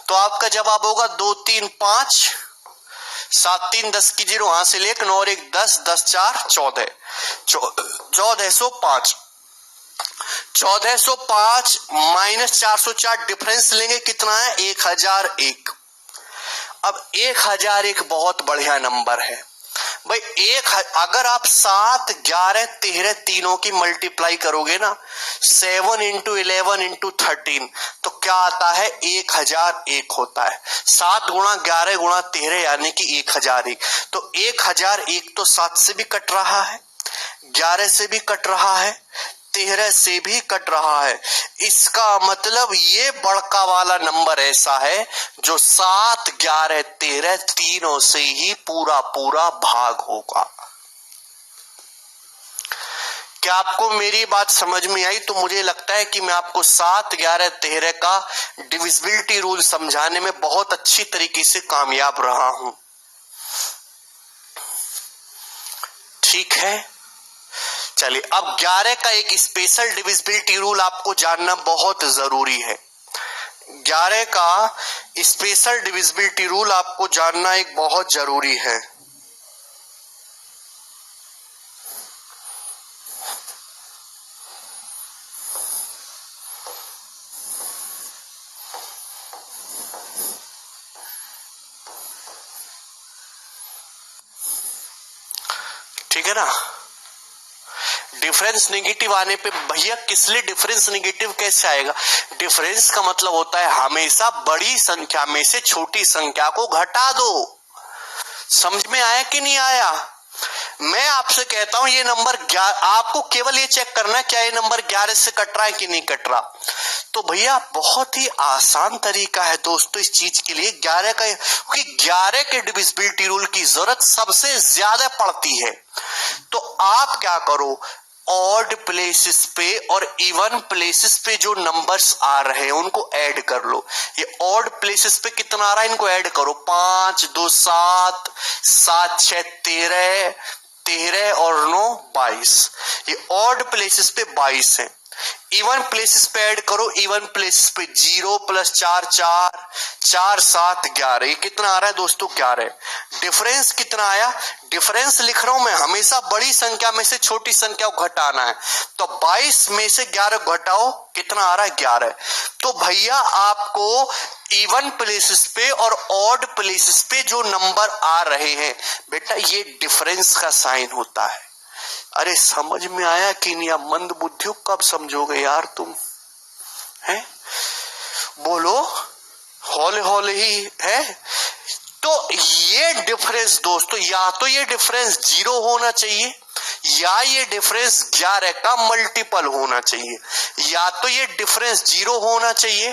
तो आपका जवाब होगा 2 3 5, 7 3 10 की 0, वहां से लेकर 9 और 1 10, 10 4 14, 1405। 1405 माइनस 404, डिफरेंस लेंगे कितना है, 1001। अब 1001 बहुत बढ़िया नंबर है भाई। अगर आप 7 11 13 तीनों की मल्टीप्लाई करोगे ना, 7 इंटू 11 इंटू 13, तो क्या आता है, 1001 होता है। 7 गुणा 11 गुणा 13 यानी कि 1001। तो 1001 तो 7 से भी कट रहा है, 11 से भी कट रहा है, 13 से भी कट रहा है। इसका मतलब ये बड़का वाला नंबर ऐसा है जो 7 11 13 तीनों से ही पूरा पूरा भाग होगा। क्या आपको मेरी बात समझ में आई? तो मुझे लगता है कि मैं आपको 7 11 13 का डिविजिबिलिटी रूल समझाने में बहुत अच्छी तरीके से कामयाब रहा हूं। ठीक है, चलिए अब 11 का एक स्पेशल डिविजिबिलिटी रूल आपको जानना बहुत जरूरी है। 11 का स्पेशल डिविजिबिलिटी रूल आपको जानना एक बहुत जरूरी है। ठीक है ना, डिफरेंस नेगेटिव आने पे भैया किस लिए डिफरेंस नेगेटिव कैसे आएगा? डिफरेंस का मतलब होता है हमेशा बड़ी संख्या में से छोटी संख्या को घटा दो। समझ में आया कि नहीं आया? मैं आपसे कहता हूं ये नंबर आपको केवल ये चेक करना है क्या ये नंबर 11 से कट रहा है कि नहीं कट रहा। तो भैया बहुत ही आसान तरीका है दोस्तों इस चीज के लिए 11 का, क्योंकि 11 के डिविजिबिलिटी रूल की जरूरत सबसे ज्यादा पड़ती है। तो आप क्या करो, ऑड प्लेसेस पे और इवन प्लेसेस पे जो नंबर्स आ रहे हैं उनको ऐड कर लो। ये ऑड प्लेसेस पे कितना आ रहा है इनको ऐड करो, 5 2 7 7 6 13 13 और 9 22। ये ऑड प्लेसेस पे 22 है। इवन प्लेसेस पे ऐड करो, इवन प्लेसेस पे 0 + 4 4 4 7 11। ये कितना आ रहा है दोस्तों 11। डिफरेंस कितना आया, डिफरेंस लिख रहा हूं मैं, हमेशा बड़ी संख्या में से छोटी संख्या को घटाना है। तो 22 में से 11 घटाओ, कितना आ रहा है 11। तो भैया आपको इवन प्लेसेस पे और ऑड प्लेसेस पे जो नंबर आ रहे हैं बेटा ये डिफरेंस का साइन होता है। अरे समझ में आया कि नहीं? आप मंद बुद्धियों कब समझोगे यार तुम, हैं? बोलो, हौले हौले ही है। तो ये डिफरेंस दोस्तों, या तो ये डिफरेंस 0 होना चाहिए या ये डिफरेंस 11 का मल्टीपल होना चाहिए। या तो ये डिफरेंस 0 होना चाहिए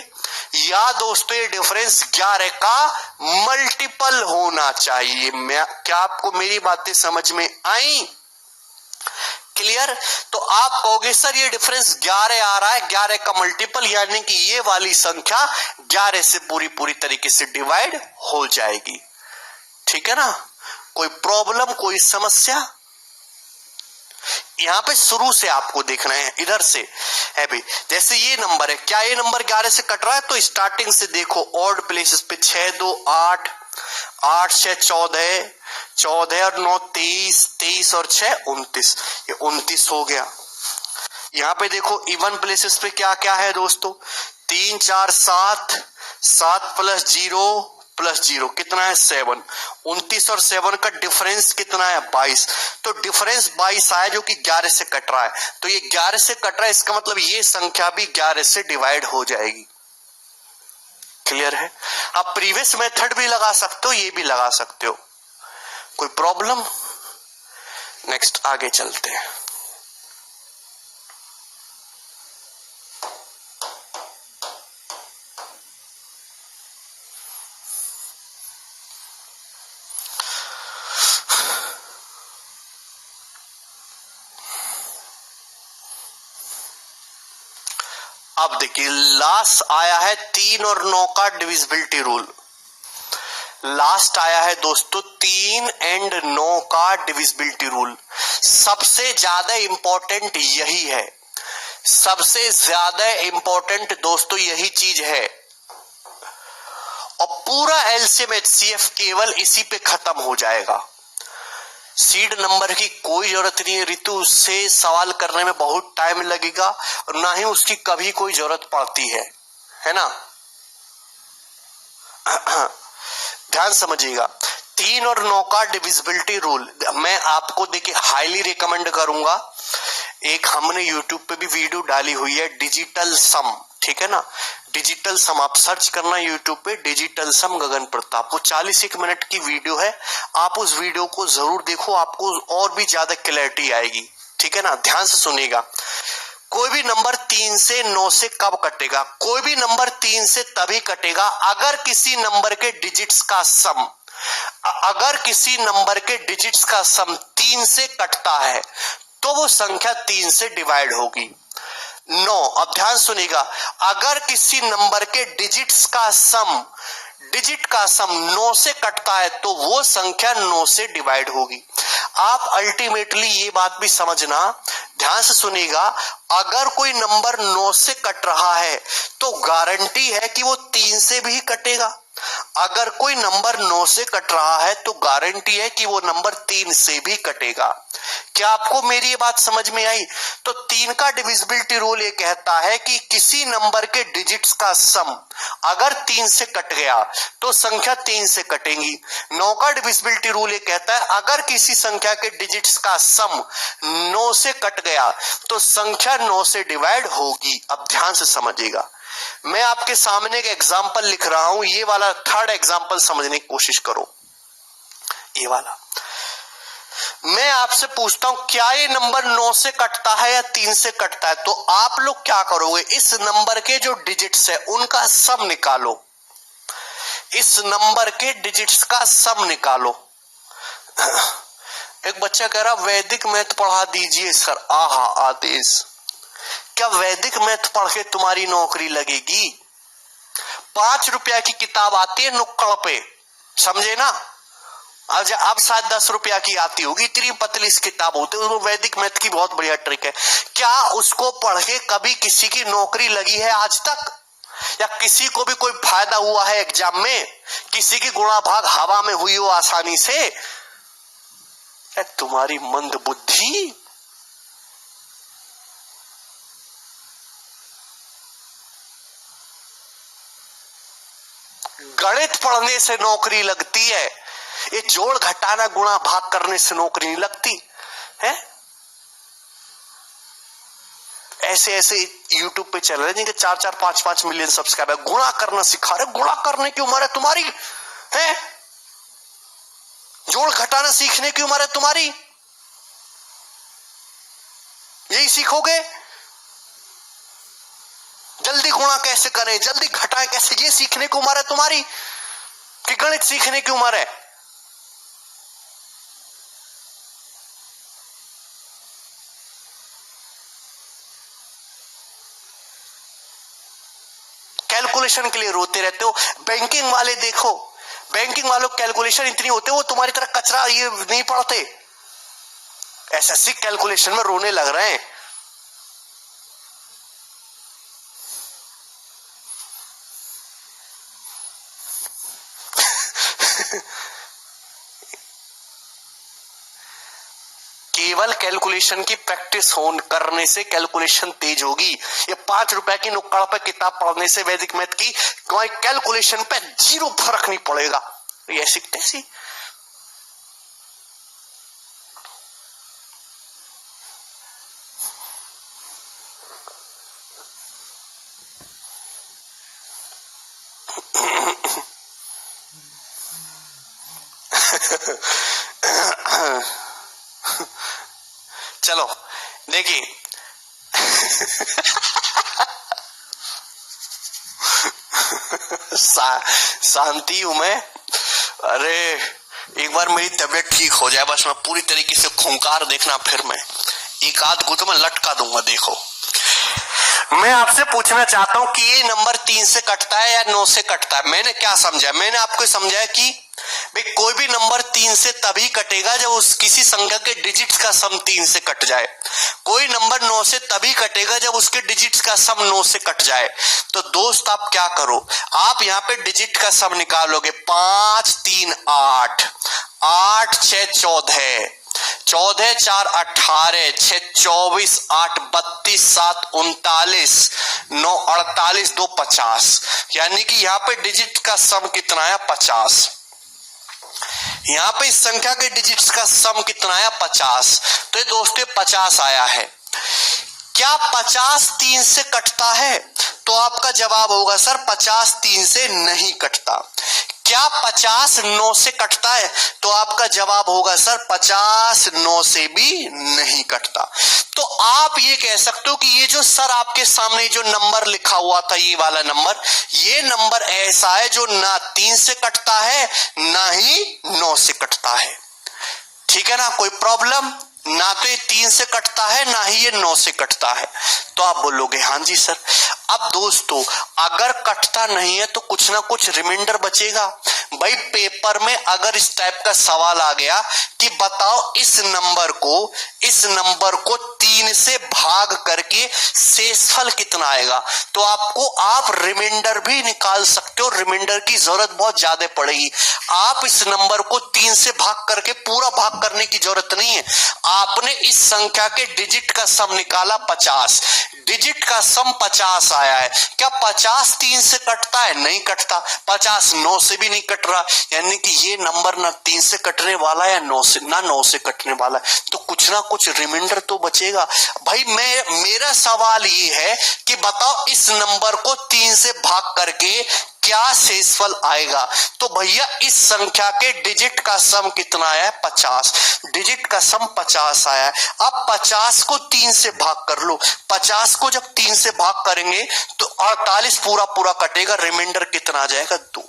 या दोस्तों ये डिफरेंस 11 का मल्टीपल होना चाहिए। क्या आपको मेरी बातें समझ में आई? क्लियर? तो आप कहोगे सर ये डिफरेंस 11 आ रहा है, 11 का मल्टीपल, यानी कि ये वाली संख्या 11 से पूरी तरीके से डिवाइड हो जाएगी। ठीक है ना? कोई प्रॉब्लम, कोई समस्या? यहां पे शुरू से आपको देखना है, इधर से है भाई। जैसे ये नंबर है, क्या ये नंबर 11 से कट रहा है? तो स्टार्टिंग से देखो, ऑड प्लेसेस पे 6 2 8 8 6 14 14 और 9 23 23 और 6 29। ये 29 हो गया। यहां पे देखो इवन प्लेसेस पे क्या क्या है दोस्तों, 3 4 7 7 + 0 + 0 कितना है 7। 29 और 7 का डिफरेंस कितना है 22। तो डिफरेंस 22 आया जो कि 11 से कट रहा है। तो ये 11 से कट रहा है, इसका मतलब ये संख्या भी 11 से डिवाइड हो जाएगी। क्लियर है? आप प्रीवियस मेथड भी लगा सकते हो, ये भी लगा सकते हो, कोई प्रॉब्लम? नेक्स्ट आगे चलते हैं। अब देखिए लास्ट आया है 3 और 9 का डिविजिबिलिटी रूल। लास्ट आया है दोस्तों 3 और 9 का डिविजिबिलिटी रूल। सबसे ज्यादा इंपॉर्टेंट यही है, सबसे ज्यादा इंपॉर्टेंट दोस्तों यही चीज है। और पूरा एलसीएम एचसीएफ केवल इसी पे खत्म हो जाएगा। सीड नंबर की कोई जरूरत नहीं है ऋतु, उससे सवाल करने में बहुत टाइम लगेगा और ना ही उसकी कभी कोई जरूरत पड़ती है ना? ध्यान समझिएगा, 3 और 9 का डिविजिबिलिटी रूल मैं आपको देखिए हाईली रिकमेंड करूंगा। एक हमने यूट्यूब पे भी वीडियो डाली हुई है, डिजिटल सम, ठीक है ना? डिजिटल सम आप सर्च करना यूट्यूब पे, डिजिटल सम गगन प्रताप। वो 41 मिनट की वीडियो है, आप उस वीडियो को जरूर देखो, आपको और भी ज्यादा क्लैरिटी आएगी। ठीक है ना? ध्यान से सुनिएगा। कोई भी नंबर 3 से 9 से कब कटेगा? कोई भी नंबर 3 से तभी कटेगा अगर किसी नंबर के डिजिट्स का सम, अगर किसी नंबर के डिजिट्स का सम 3 से कटता है तो वो संख्या 3 से डिवाइड होगी। 9, अब ध्यान सुनिएगा, अगर किसी नंबर के डिजिट्स का सम, डिजिट का सम 9 से कटता है तो वो संख्या 9 से डिवाइड होगी। आप अल्टीमेटली ये बात भी समझना, ध्यान से सुनिएगा, अगर कोई नंबर 9 से कट रहा है तो गारंटी है कि वो 3 से भी कटेगा। अगर कोई नंबर 9 से कट रहा है तो गारंटी है कि वो नंबर 3 से भी कटेगा। क्या आपको मेरी ये बात समझ में आई? तो 3 का डिविजिबिलिटी रूल ये कहता है कि किसी नंबर के डिजिट्स का सम अगर 3 से कट गया तो संख्या 3 से कटेंगी। 9 का डिविजिबिलिटी रूल ये कहता है अगर किसी संख्या के डिजिट्स का सम 9 से कट गया तो संख्या 9 से डिवाइड होगी। अब ध्यान से समझिएगा, मैं आपके सामने एक एग्जाम्पल लिख रहा हूं, ये वाला थर्ड एग्जाम्पल समझने की कोशिश करो। ये वाला मैं आपसे पूछता हूं, क्या ये नंबर 9 से कटता है या 3 से कटता है? तो आप लोग क्या करोगे, इस नंबर के जो डिजिट्स है उनका सम निकालो, इस नंबर के डिजिट्स का सम निकालो। एक बच्चा कह रहा वैदिक मैथ पढ़ा दीजिए सर। आहा आदेश, क्या वैदिक मैथ पढ़ के तुम्हारी नौकरी लगेगी? 5 रुपया की किताब आती है नुक्कड़ पे, समझे ना? अब शायद 10 रुपया की आती होगी, इतनी पतली किताब होती है, वैदिक मैथ की बहुत बढ़िया ट्रिक है। क्या उसको पढ़ के कभी किसी की नौकरी लगी है आज तक? या किसी को भी कोई फायदा हुआ है एग्जाम में? किसी की गुणा भाग हवा में हुई हो आसानी से? तुम्हारी मंद बुद्धि। गणित पढ़ने से नौकरी लगती है, ये जोड़ घटाना गुणा भाग करने से नौकरी नहीं लगती है। ऐसे ऐसे YouTube पे चल रहे हैं जिनके 4-4, 5-5 मिलियन सब्सक्राइबर, गुणा करना सिखा रहे। गुणा करने की उम्र है तुम्हारी है? जोड़ घटाना सीखने की उम्र है तुम्हारी? यही सीखोगे? जल्दी गुणा कैसे करें, जल्दी घटाएं कैसे, ये सीखने की उम्र है तुम्हारी कि गणित सीखने की उम्र है? कैलकुलेशन के लिए रोते रहते हो। बैंकिंग वाले देखो, बैंकिंग वालों कैलकुलेशन इतनी होते, वो तुम्हारी तरह कचरा ये नहीं पढ़ते। एसएससी कैलकुलेशन में रोने लग रहे हैं। केवल कैलकुलेशन की प्रैक्टिस करने से कैलकुलेशन तेज होगी। ये 5 रुपए की नुक्कड़ पे किताब पढ़ने से वैदिक मैथ की कोई कैलकुलेशन पे 0 फर्क नहीं पड़ेगा। ये सीखते सी चलो देखिए शांति हूं मैं। अरे एक बार मेरी तबीयत ठीक हो जाए बस, मैं पूरी तरीके से खूंखार देखना, फिर मैं एक आध को तो मैं लटका दूंगा। देखो मैं आपसे पूछना चाहता हूं कि ये नंबर 3 से कटता है या 9 से कटता है? मैंने क्या समझा? मैंने आपको समझाया कि भाई कोई भी नंबर 3 से तभी कटेगा जब उस किसी संख्या के डिजिट्स का सम 3 से कट जाए। कोई नंबर 9 से तभी कटेगा जब उसके डिजिट्स का सम 9 से कट जाए। तो दोस्त आप क्या करो, आप यहाँ पे डिजिट का सम निकालोगे। 5 3 8, 8 6 14, 14 4 18, 6 24, 8 32, 7 39, 9 48, 2 50। यानी कि यहाँ पे डिजिट का सम कितना है? 50। यहाँ पे इस संख्या के डिजिट्स का सम कितना है? 50। तो ये दोस्तों 50 आया है। क्या 50 3 से कटता है? तो आपका जवाब होगा सर 50 3 से नहीं कटता। क्या 50 9 से कटता है? तो आपका जवाब होगा सर 50 9 से भी नहीं कटता। तो आप ये कह सकते हो कि ये जो सर आपके सामने जो नंबर लिखा हुआ था, ये वाला नंबर, ये नंबर ऐसा है जो ना 3 से कटता है ना ही 9 से कटता है। ठीक है ना? कोई प्रॉब्लम? ना तो ये 3 से कटता है ना ही ये 9 से कटता है। तो आप बोलोगे हाँ जी सर। अब दोस्तों अगर कटता नहीं है तो कुछ ना कुछ रिमाइंडर बचेगा। भाई पेपर में अगर इस टाइप का सवाल आ गया कि बताओ इस नंबर को 3 से भाग करके शेषफल कितना आएगा, तो आप रिमाइंडर भी निकाल सकते हो। रिमाइंडर की जरूरत बहुत ज्यादा पड़ेगी। आप इस नंबर को 3 से भाग करके पूरा भाग करने की जरूरत नहीं है। आपने इस संख्या के डिजिट का सम निकाला 50, डिजिट का सम 50 आया है। क्या 50 3 से कटता है? नहीं कटता। 50 9 से भी नहीं कट रहा, यानी कि ये नंबर ना 3 से कटने वाला है ना 9 से कटने वाला है, तो कुछ ना कुछ रिमाइंडर तो बचेगा। भाई मेरा सवाल ये है कि बताओ इस नंबर को 3 से भाग करके क्या शेषफल आएगा। तो भैया इस संख्या के डिजिट का सम कितना आया है? 50। डिजिट का सम 50 आया है। अब 50 को 3 से भाग कर लो। 50 को जब 3 से भाग करेंगे तो 48 पूरा कटेगा, रिमाइंडर कितना आ जाएगा? 2।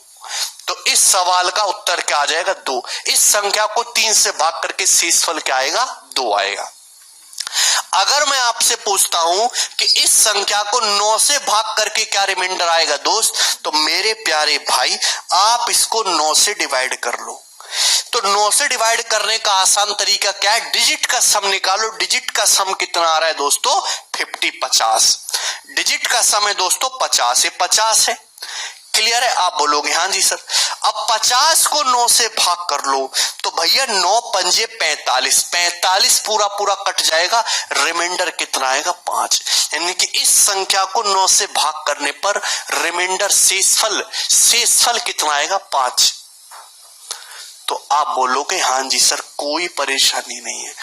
तो इस सवाल का उत्तर क्या आ जाएगा? 2। इस संख्या को 3 से भाग करके शेषफल क्या आएगा? 2 आएगा। अगर मैं आपसे पूछता हूं कि इस संख्या को 9 से भाग करके क्या रिमाइंडर आएगा दोस्त, तो मेरे प्यारे भाई आप इसको 9 से डिवाइड कर लो। तो 9 से डिवाइड करने का आसान तरीका क्या है? डिजिट का सम निकालो। डिजिट का सम कितना आ रहा है दोस्तों? 50। डिजिट का सम है दोस्तों 50 है। 50 है, क्लियर है? आप बोलोगे हाँ जी सर। अब 50 को 9 से भाग कर लो तो भैया 9 पंजे 45, 45 पूरा कट जाएगा, रिमाइंडर कितना आएगा? 5। यानी कि इस संख्या को 9 से भाग करने पर रिमाइंडर शेषफल कितना आएगा? 5। तो आप बोलोगे हाँ जी सर, कोई परेशानी नहीं है।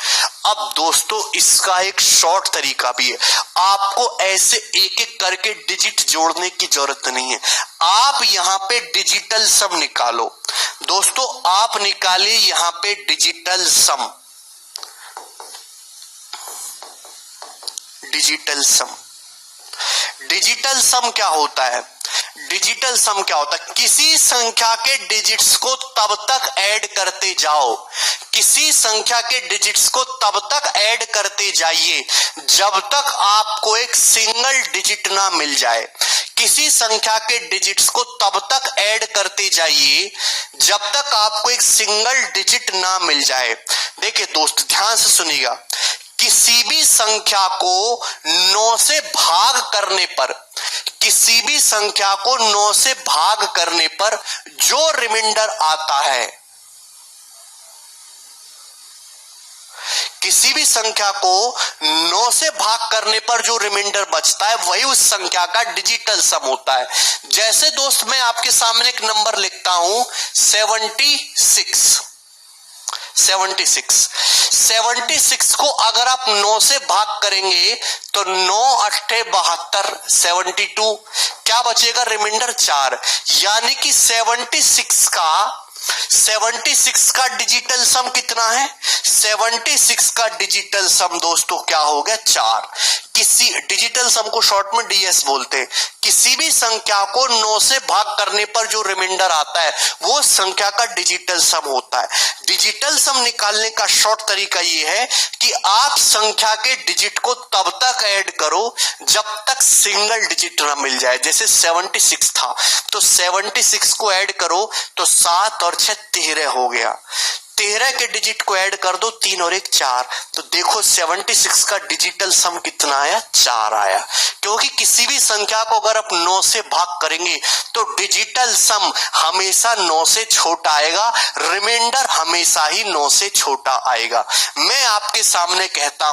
अब दोस्तों इसका एक शॉर्ट तरीका भी है। आपको ऐसे एक एक करके डिजिट जोड़ने की जरूरत नहीं है। आप यहाँ पे डिजिटल सम निकालो। दोस्तों आप निकालिए यहाँ पे डिजिटल सम। डिजिटल सम क्या होता है? डिजिटल सम क्या होता है? किसी संख्या के डिजिट्स को तब तक ऐड करते जाओ, किसी संख्या के डिजिट्स को तब तक ऐड करते जाइए जब तक आपको एक सिंगल डिजिट ना मिल जाए। किसी संख्या के डिजिट्स को तब तक ऐड करते जाइए जब तक आपको एक सिंगल डिजिट ना मिल जाए। देखिए दोस्त ध्यान से सुनिएगा, किसी भी संख्या को 9 से भाग करने पर, किसी भी संख्या को 9 से भाग करने पर जो रिमाइंडर आता है, किसी भी संख्या को 9 से भाग करने पर जो रिमाइंडर बचता है वही उस संख्या का डिजिटल सम होता है। जैसे दोस्त मैं आपके सामने एक नंबर लिखता हूं 76 को अगर आप 9 से भाग करेंगे तो 9 8 72, 72 क्या बचेगा? रिमाइंडर 4। यानी कि 76 का डिजिटल सम कितना है? 76 का डिजिटल सम दोस्तों क्या हो गया? 4। किसी डिजिटल सम को शॉर्ट में डीएस बोलते हैं। किसी भी संख्या को 9 से भाग करने पर जो रिमाइंडर आता है वो संख्या का डिजिटल सम होता है। डिजिटल सम निकालने का शॉर्ट तरीका ये है कि आप संख्या के डिजिट को तब तक ऐड करो जब तक सिंगल डिजिट ना मिल जाए। जैसे 76 था तो 76 को ऐड करो तो 7 और 6 13 हो गया। 13 के डिजिट को ऐड कर दो, 3 और 1 4। तो देखो 76 का डिजिटल सम कितना आया? 4 आया। क्योंकि किसी भी संख्या को अगर आप 9 से भाग करेंगे तो डिजिटल सम हमेशा 9 से छोटा आएगा, रिमाइंडर हमेशा ही 9 से छोटा आएगा। मैं आपके सामने कहता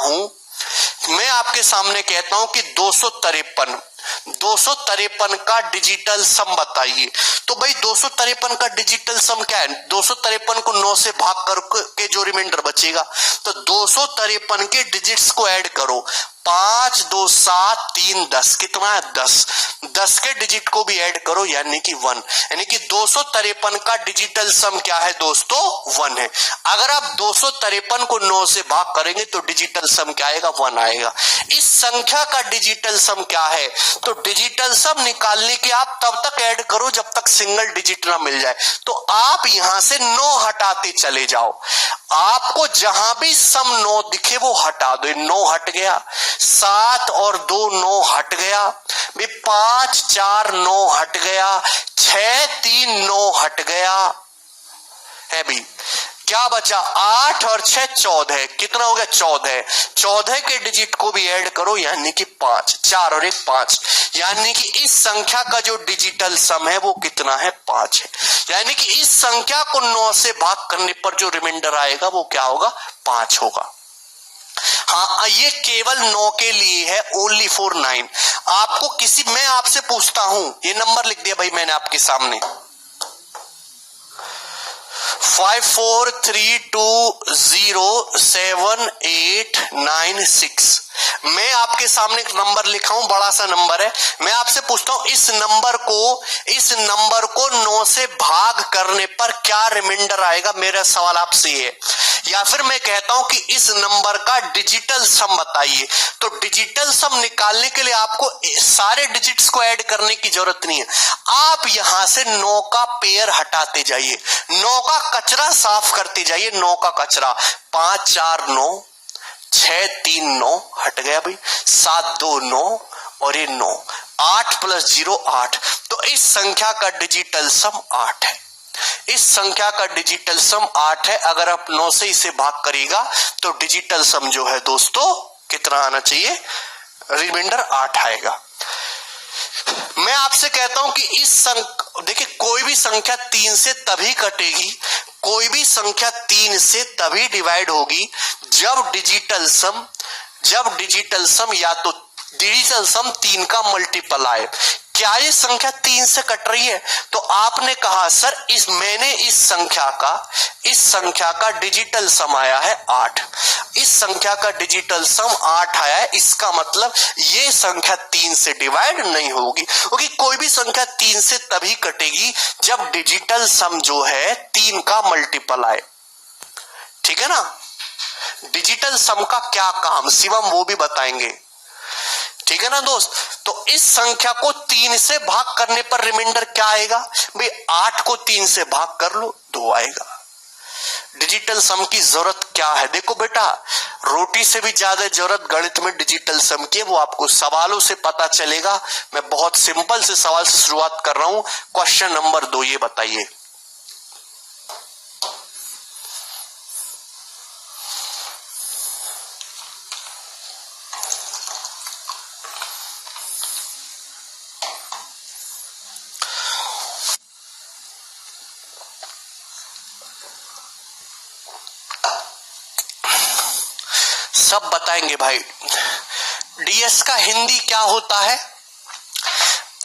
हूं कि 253 का डिजिटल सम बताइए। तो भाई 253 का डिजिटल सम क्या है? 253 को 9 से भाग करके जो रिमाइंडर बचेगा, तो 253 के डिजिट्स को ऐड करो। 5 2 7 3 10 कितना है? 10 के डिजिट को भी ऐड करो यानी कि 1। यानी कि 253 का डिजिटल सम क्या है दोस्तों? 1 है। अगर आप 253 को 9 से भाग करेंगे तो डिजिटल सम क्या आएगा? 1 आएगा। इस संख्या का डिजिटल सम क्या है? तो डिजिटल डिजिटल सम निकालने के आप तब तक ऐड करो जब तक सिंगल डिजिट ना मिल जाए। तो आप यहां से 9 हटाते चले जाओ, आपको जहां भी सम 9 दिखे वो हटा दो। 9 हट गया, 7 और 2 9 हट गया, 5 4 9 हट गया, 6 3 9 हट गया है भी। क्या बचा? 8 और 6 14। कितना हो गया? 14। 14 के डिजिट को भी ऐड करो, यानी कि 5। 4 और 1 5, यानी कि इस संख्या का जो डिजिटल सम है वो कितना है? 5 है। यानी कि इस संख्या को 9 से भाग करने पर जो रिमाइंडर आएगा वो क्या होगा? 5 होगा। हाँ, ये केवल 9 के लिए है, ओनली फॉर 9। आपको मैं आपसे पूछता हूं, ये नंबर लिख दिया भाई मैंने आपके सामने, 54320786। मैं आपके सामने एक नंबर लिखा हूं, बड़ा सा नंबर है। मैं आपसे पूछता हूं इस नंबर को 9 से भाग करने पर क्या रिमाइंडर आएगा? मेरा सवाल आपसे है। या फिर मैं कहता हूं कि इस नंबर का डिजिटल सम बताइए। तो डिजिटल सम निकालने के लिए आपको सारे डिजिट्स को ऐड करने की जरूरत नहीं है। आप यहां से 9 का पेयर हटाते जाइए, 9 का कचरा साफ करते जाइए। 9 का कचरा, 5 4 9, 6 3 9 हट गया भाई, 7 2 9 और ये 9, 8 + 0 8। तो इस संख्या का डिजिटल सम 8 है। इस संख्या का डिजिटल सम 8 है। अगर आप 9 से इसे भाग करेगा तो डिजिटल सम जो है दोस्तों कितना आना चाहिए? रिमाइंडर 8 आएगा। मैं आपसे कहता हूं कि देखिए, कोई भी संख्या 3 से तभी कटेगी, कोई भी संख्या 3 से तभी डिवाइड होगी जब डिजिटल सम या तो डिजिटल सम 3 का मल्टीपल आए। क्या ये संख्या 3 से कट रही है? तो आपने कहा सर मैंने इस संख्या का डिजिटल सम आया है 8, इस संख्या का डिजिटल सम 8 आया है, इसका मतलब ये संख्या 3 से डिवाइड नहीं होगी, क्योंकि कोई भी संख्या 3 से तभी कटेगी जब डिजिटल सम जो है 3 का मल्टीपल आए। ठीक है ना? डिजिटल सम का क्या काम, शिवम वो भी बताएंगे। ठीक है ना दोस्त? तो इस संख्या को 3 से भाग करने पर रिमाइंडर क्या आएगा भाई? 8 को 3 से भाग कर लो, 2 आएगा। डिजिटल सम की जरूरत क्या है? देखो बेटा, रोटी से भी ज्यादा जरूरत गणित में डिजिटल सम की है, वो आपको सवालों से पता चलेगा। मैं बहुत सिंपल से सवाल से शुरुआत कर रहा हूं। क्वेश्चन नंबर 2 ये बताइए, सब बताएंगे भाई। डीएस का हिंदी क्या होता है?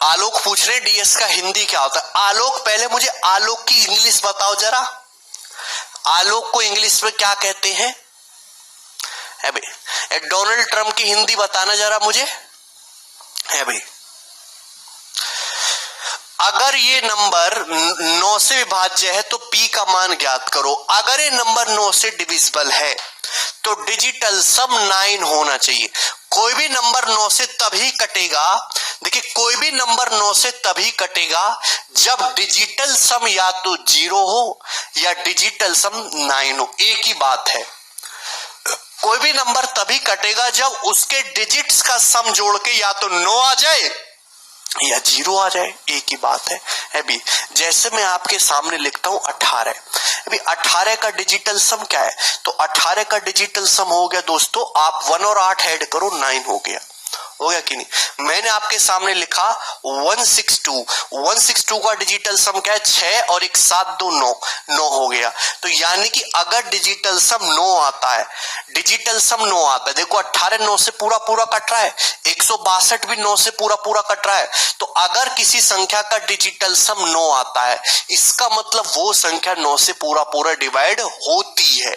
आलोक पूछ रहे डीएस का हिंदी क्या होता है। आलोक, पहले मुझे आलोक की इंग्लिश बताओ जरा। आलोक को इंग्लिश में क्या कहते हैं? है भाई, डोनाल्ड ट्रम्प की हिंदी बताना जरा मुझे। है भाई, अगर ये नंबर 9 से विभाज्य है तो p का मान ज्ञात करो। अगर ये नंबर 9 से डिविजिबल है तो डिजिटल सम 9 होना चाहिए। कोई भी नंबर 9 से तभी कटेगा, देखिए कोई भी नंबर 9 से तभी कटेगा जब डिजिटल सम या तो 0 हो या डिजिटल सम 9 हो। एक ही बात है। कोई भी नंबर तभी कटेगा जब उसके डिजिट्स का सम जोड़ के या तो 9 आ जाए या 0 आ जाए। एक ही बात है। अभी जैसे मैं आपके सामने लिखता हूं 18, अभी 18 का डिजिटल सम क्या है? तो 18 का डिजिटल सम हो गया दोस्तों, आप 1 और 8 ऐड करो, 9 हो गया कि नहीं? मैंने आपके सामने लिखा 162 का डिजिटल सम क्या है? 6 और 1 7 2 9 हो गया। तो यानी कि अगर डिजिटल सम 9 आता है, देखो 18 9 से पूरा कट रहा है, 162 भी 9 से पूरा कट रहा है। तो अगर किसी संख्या का डिजिटल सम 9 आता है, इसका मतलब वो संख्या 9 से पूरा डिवाइड होती है।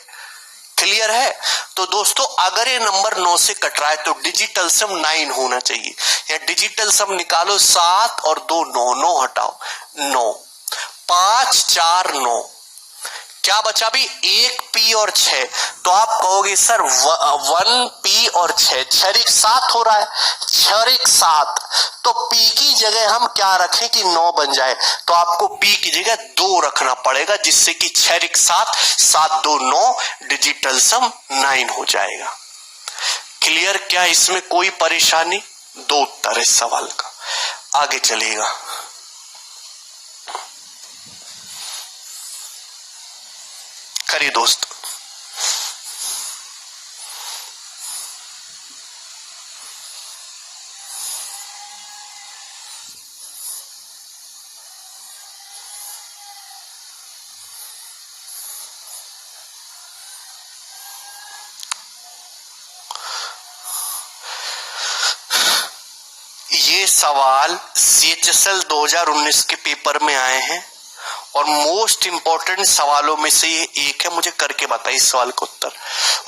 क्लियर है? तो दोस्तों अगर ये नंबर 9 से कट रहा है तो डिजिटल सम 9 होना चाहिए। या डिजिटल सम निकालो, 7 और 2 9 हटाओ, 9 5 4 9। क्या बचा भी 1 P और 6, तो आप कहोगे सर 1 P और 6, 6 7 हो रहा है, 6 7, तो P की जगह हम क्या रखें कि 9 बन जाए, तो आपको P की जगह 2 रखना पड़ेगा, जिससे कि 6 7 7 2 9, डिजिटल सम 9 हो जाएगा। क्लियर? क्या इसमें कोई परेशानी? 2 उत्तर है इस सवाल का। आगे चलेगा। करिए दोस्त। ये सवाल CHSL 2019 के पेपर में आए हैं और मोस्ट इंपॉर्टेंट सवालों में से ये एक है। मुझे करके बताइए इस सवाल का उत्तर।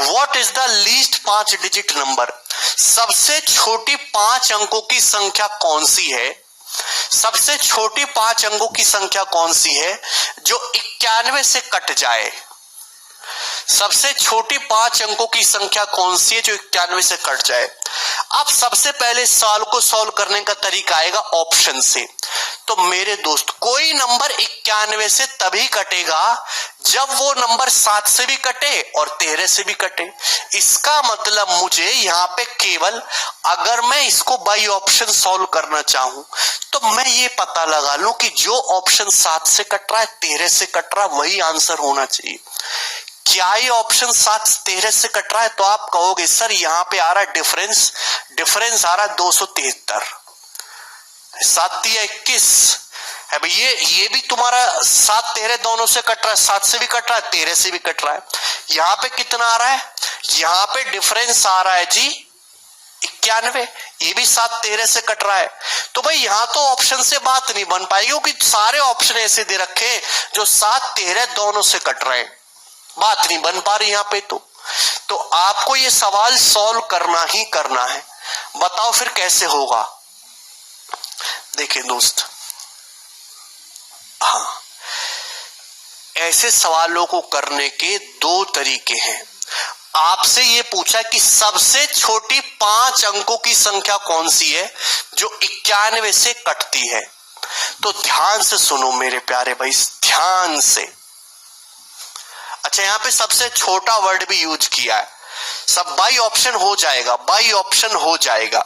What is the least 5 digit number? सबसे छोटी 5 अंकों की संख्या कौन सी है? सबसे छोटी 5 अंकों की संख्या कौन सी है जो 91 से कट जाए? सबसे छोटी 5 अंकों की संख्या कौन सी है जो 91 से कट जाए? अब सबसे पहले सवाल को सॉल्व करने का तरीका आएगा ऑप्शन से। तो मेरे दोस्त, कोई नंबर 91 से तभी कटेगा जब वो नंबर 7 से भी कटे और 13 से भी कटे। इसका मतलब मुझे यहाँ पे केवल अगर मैं इसको बाई ऑप्शन सॉल्व करना चाहूं तो मैं ये पता लगा लूं कि जो ऑप्शन 7 से कट रहा है 13 से कट रहा है वही आंसर होना चाहिए। क्या ये ऑप्शन 7 13 से कट रहा है? तो आप कहोगे सर यहाँ पे आ रहा है डिफरेंस आ रहा है 273, 7 या 21 है भाई। ये भी तुम्हारा 7 13 दोनों से कट रहा है, 7 से भी कट रहा है 13 से भी कट रहा है। यहाँ पे कितना आ रहा है? यहाँ पे डिफरेंस आ रहा है जी 91, ये भी 7 13 से कट रहा है। तो भाई यहाँ तो ऑप्शन से बात नहीं बन पाएगी क्योंकि सारे ऑप्शन ऐसे दे रखे हैं जो 7 13 दोनों से कट रहे हैं, बात नहीं बन पा रही यहाँ पे। तो आपको ये सवाल सॉल्व करना ही करना है। बताओ फिर कैसे होगा? देखिए दोस्त, हाँ, ऐसे सवालों को करने के 2 तरीके हैं। आपसे ये पूछा कि सबसे छोटी 5 अंकों की संख्या कौन सी है जो 91 से कटती है। तो ध्यान से सुनो मेरे प्यारे भाई, ध्यान से। अच्छा, यहाँ पे सबसे छोटा वर्ड भी यूज किया है। सब बाई ऑप्शन हो जाएगा, बाई ऑप्शन हो जाएगा।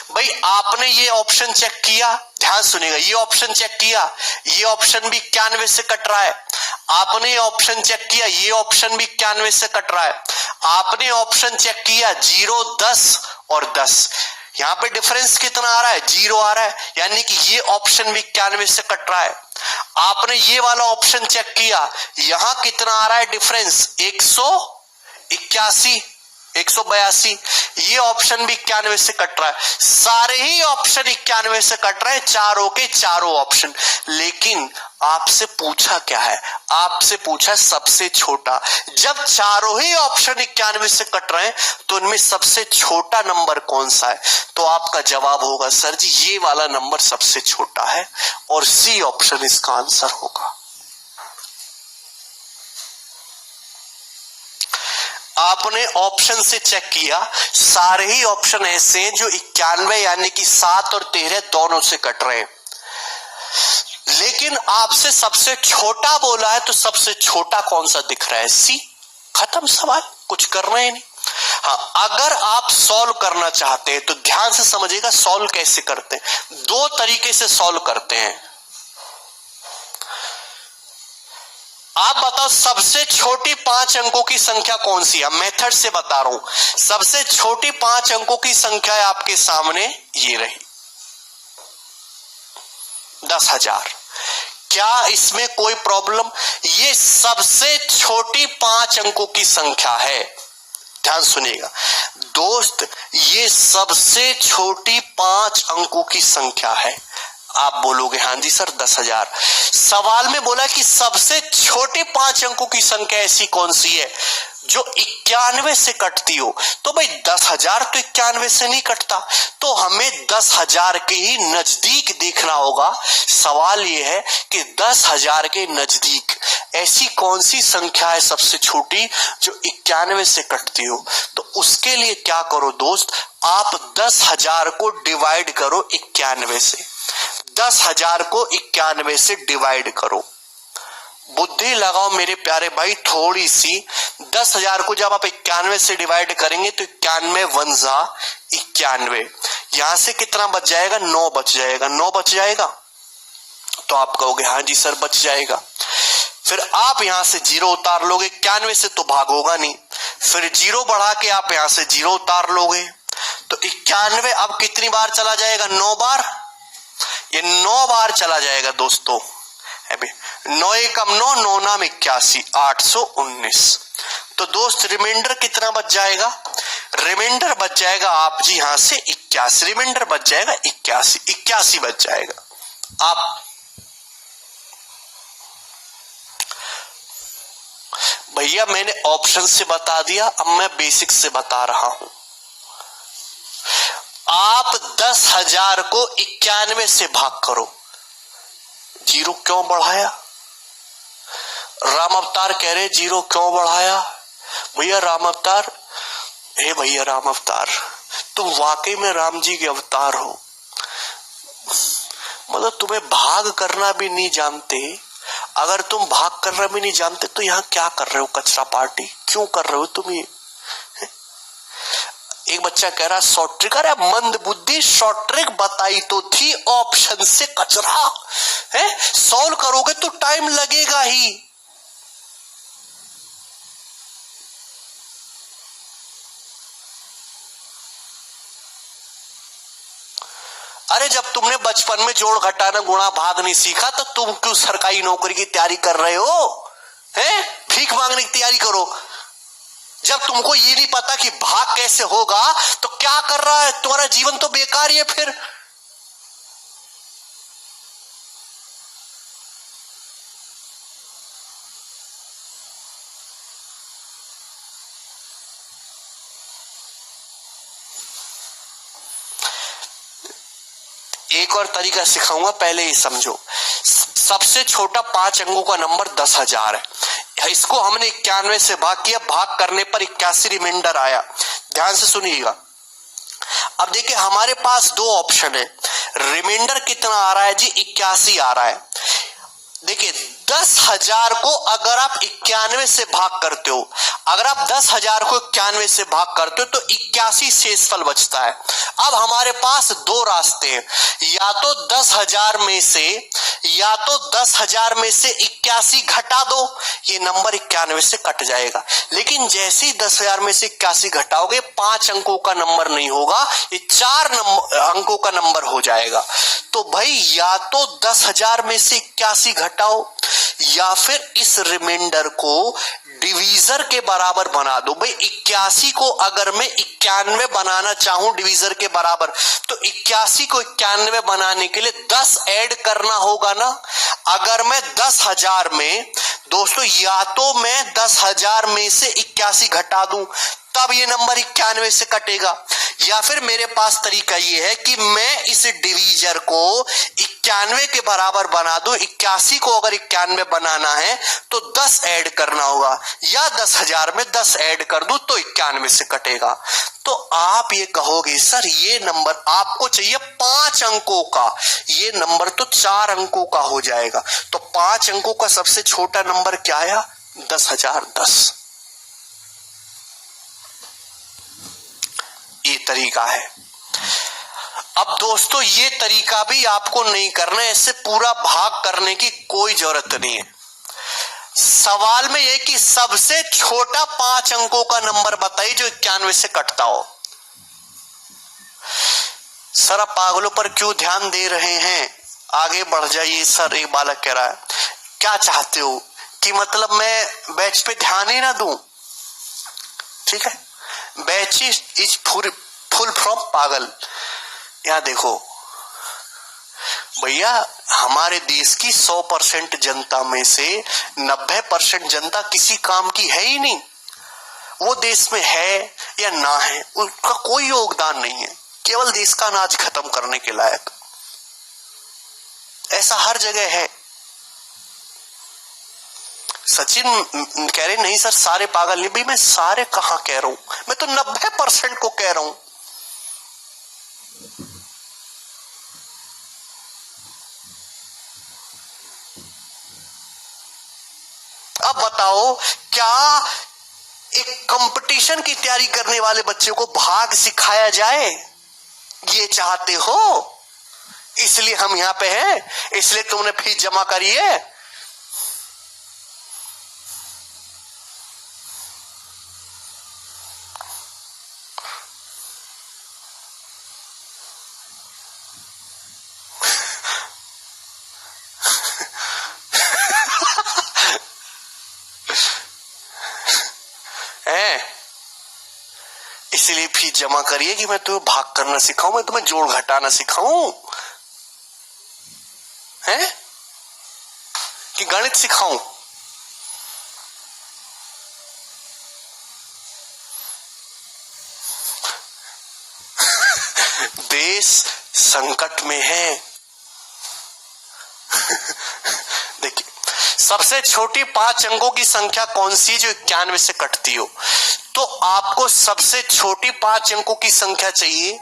भाई आपने ये ऑप्शन चेक किया, ध्यान सुनिएगा, ये ऑप्शन चेक किया, ये ऑप्शन भी 91 से कट रहा है। आपने ये ऑप्शन चेक किया, ये ऑप्शन भी 91 से कट रहा है। आपने ऑप्शन चेक किया 0 10 और 10, यहाँ पे डिफरेंस कितना आ रहा है? 0 आ रहा है, यानी कि ये ऑप्शन भी 91 से कट रहा है। आपने ये वाला ऑप्शन चेक किया, यहां कितना आ रहा है डिफरेंस? 181 182, ये ऑप्शन भी 91 से कट रहा है। सारे ही ऑप्शन 91 से कट रहे हैं, चारों के चारों ऑप्शन। लेकिन आपसे पूछा क्या है? आपसे पूछा सबसे छोटा। जब चारों ही ऑप्शन 91 से कट रहे हैं तो इनमें सबसे छोटा नंबर कौन सा है? तो आपका जवाब होगा सर जी ये वाला नंबर सबसे छोटा है और सी ऑप्शन इसका आंसर होगा। आपने ऑप्शन से चेक किया, सारे ही ऑप्शन ऐसे हैं जो 91 यानी कि 7 और 13 दोनों से कट रहे हैं। लेकिन आपसे सबसे छोटा बोला है तो सबसे छोटा कौन सा दिख रहा है? सी। खत्म सवाल, कुछ कर रहे हैं नहीं। हाँ, अगर आप सॉल्व करना चाहते हैं तो ध्यान से समझिएगा सॉल्व कैसे करते हैं। 2 तरीके से सॉल्व करते हैं। आप बताओ सबसे छोटी 5 अंकों की संख्या कौन सी है? मेथड से बता रहा हूं। सबसे छोटी 5 अंकों की संख्या है आपके सामने, ये रही 10,000। क्या इसमें कोई प्रॉब्लम? ये सबसे छोटी 5 अंकों की संख्या है। ध्यान सुनिएगा दोस्त, ये सबसे छोटी 5 अंकों की संख्या है। आप बोलोगे हाँ जी सर 10,000। सवाल में बोला कि सबसे छोटे 5 अंकों की संख्या ऐसी कौन सी है जो 91 से कटती हो। तो भाई 10,000 तो 91 से नहीं कटता, तो हमें 10,000 के ही नजदीक देखना होगा। सवाल यह है कि 10,000 के नजदीक ऐसी कौन सी संख्या है सबसे छोटी जो 91 से कटती हो। तो उसके लिए क्या करो दोस्त, आप 10,000 को डिवाइड करो 91 से। 10,000 को 91 से डिवाइड करो। बुद्धि लगाओ मेरे प्यारे भाई थोड़ी सी। 10,000 को जब आप 91 से डिवाइड करेंगे तो 91 वंजा 91, यहां से कितना बच जाएगा, 9 बच जाएगा। 9 बच जाएगा तो आप कहोगे हाँ जी सर बच जाएगा। फिर आप यहां से 0 उतार लोगे, 91 से तो भाग होगा नहीं, फिर 0 बढ़ा के आप यहां से 0 उतार लोगे, तो 91 अब कितनी बार चला जाएगा, 9 बार। ये 9 बार चला जाएगा दोस्तों। 9 एकम 9, 9 नाम 81, 819। तो दोस्त रिमाइंडर कितना बच जाएगा, रिमाइंडर बच जाएगा आप जी यहां से 81, रिमाइंडर बच जाएगा 81 बच जाएगा। आप भैया मैंने ऑप्शन से बता दिया, अब मैं बेसिक से बता रहा हूं। आप 10,000 को 91 से भाग करो। 0 क्यों बढ़ाया, राम अवतार कह रहे 0 क्यों बढ़ाया। भैया राम अवतार, हे भैया राम अवतार, तुम वाकई में राम जी के अवतार हो। मतलब तुम्हें भाग करना भी नहीं जानते। अगर तुम भाग करना भी नहीं जानते तो यहाँ क्या कर रहे हो, कचरा पार्टी क्यों कर रहे हो तुम ये। एक बच्चा कह रहा शॉर्ट ट्रिक, अरे मंद बुद्धि शॉर्ट ट्रिक बताई तो थी, ऑप्शन से कचरा है। सॉल्व करोगे तो टाइम लगेगा ही। अरे जब तुमने बचपन में जोड़ घटाना गुणा भाग नहीं सीखा तो तुम क्यों सरकारी नौकरी की तैयारी कर रहे हो, हैं? भीख मांगने की तैयारी करो। जब तुमको ये नहीं पता कि भाग कैसे होगा तो क्या कर रहा है, तुम्हारा जीवन तो बेकार ही है फिर। एक और तरीका सिखाऊंगा, पहले ही समझो। सबसे छोटा 5 अंकों का नंबर 10,000 है। इसको हमने 91 से भाग किया, भाग करने पर 81 रिमाइंडर आया। ध्यान से सुनिएगा। अब देखिए हमारे पास 2 ऑप्शन है, रिमाइंडर कितना आ रहा है जी, 81 आ रहा है। देखिए 10,000 को अगर आप 91 से भाग करते हो, अगर आप 10,000 को 91 से भाग करते हो तो 81 शेषफल बचता है। अब हमारे पास 2 रास्ते हैं, या तो 10,000 में से 81 घटा दो, ये नंबर 91 से कट जाएगा। लेकिन जैसे ही 10,000 में से 81 घटाओगे 5 अंकों का नंबर नहीं होगा, ये 4 अंकों का नंबर हो जाएगा। तो भाई या तो 10,000 में से 81 घटाओ या फिर इस रिमाइंडर को डिवीजर के बराबर बना दो। भाई 81 को अगर मैं 91 बनाना चाहूं डिवीजर के बराबर, तो 81 को 91 बनाने के लिए 10 ऐड करना होगा ना। अगर मैं 10,000 में दोस्तों, या तो मैं 10,000 में से 81 घटा दूं तब ये नंबर 91 से कटेगा, या फिर मेरे पास तरीका ये है कि मैं इस डिवीजर को 91 के बराबर बना दूं। 81 को अगर 91 बनाना है तो 10 ऐड करना होगा, या 10,000 में 10 ऐड कर दूं तो 91 से कटेगा। तो आप ये कहोगे सर ये नंबर आपको चाहिए 5 अंकों का, ये नंबर तो 4 अंकों का हो जाएगा। तो 5 अंकों का सबसे छोटा नंबर क्या आया, 10,010। ये तरीका है। अब दोस्तों ये तरीका भी आपको नहीं करना है, इससे पूरा भाग करने की कोई जरूरत नहीं है। सवाल में यह कि सबसे छोटा 5 अंकों का नंबर बताइए जो 91 से कटता हो। सर आप पागलों पर क्यों ध्यान दे रहे हैं, आगे बढ़ जाइए सर। एक बालक कह रहा है क्या चाहते हो कि मतलब मैं बैच पे ध्यान ही ना दूं। ठीक है, बैच इज फुल फ्रॉम पागल। यहां देखो भैया, हमारे देश की 100% जनता में से 90% जनता किसी काम की है ही नहीं। वो देश में है या ना है उसका कोई योगदान नहीं है, केवल देश का अनाज खत्म करने के लायक। ऐसा हर जगह है। सचिन कह रहे नहीं सर सारे पागल नहीं, भाई मैं सारे कहां कह रहा हूं, मैं तो 90% को कह रहा हूं। अब बताओ क्या एक कंपटीशन की तैयारी करने वाले बच्चे को भाग सिखाया जाए? ये चाहते हो, इसलिए हम यहां पे हैं, इसलिए तुमने फीस जमा करी है। इसलिए फीस जमा करिए कि मैं तुम्हें भाग करना सिखाऊं, मैं तुम्हें जोड़ घटाना सिखाऊं, हैं कि गणित सिखाऊं? देश संकट में है। देखिए सबसे छोटी 5 अंकों की संख्या कौन सी जो 91 से कटती हो? तो आपको सबसे छोटी 5 अंकों की संख्या चाहिए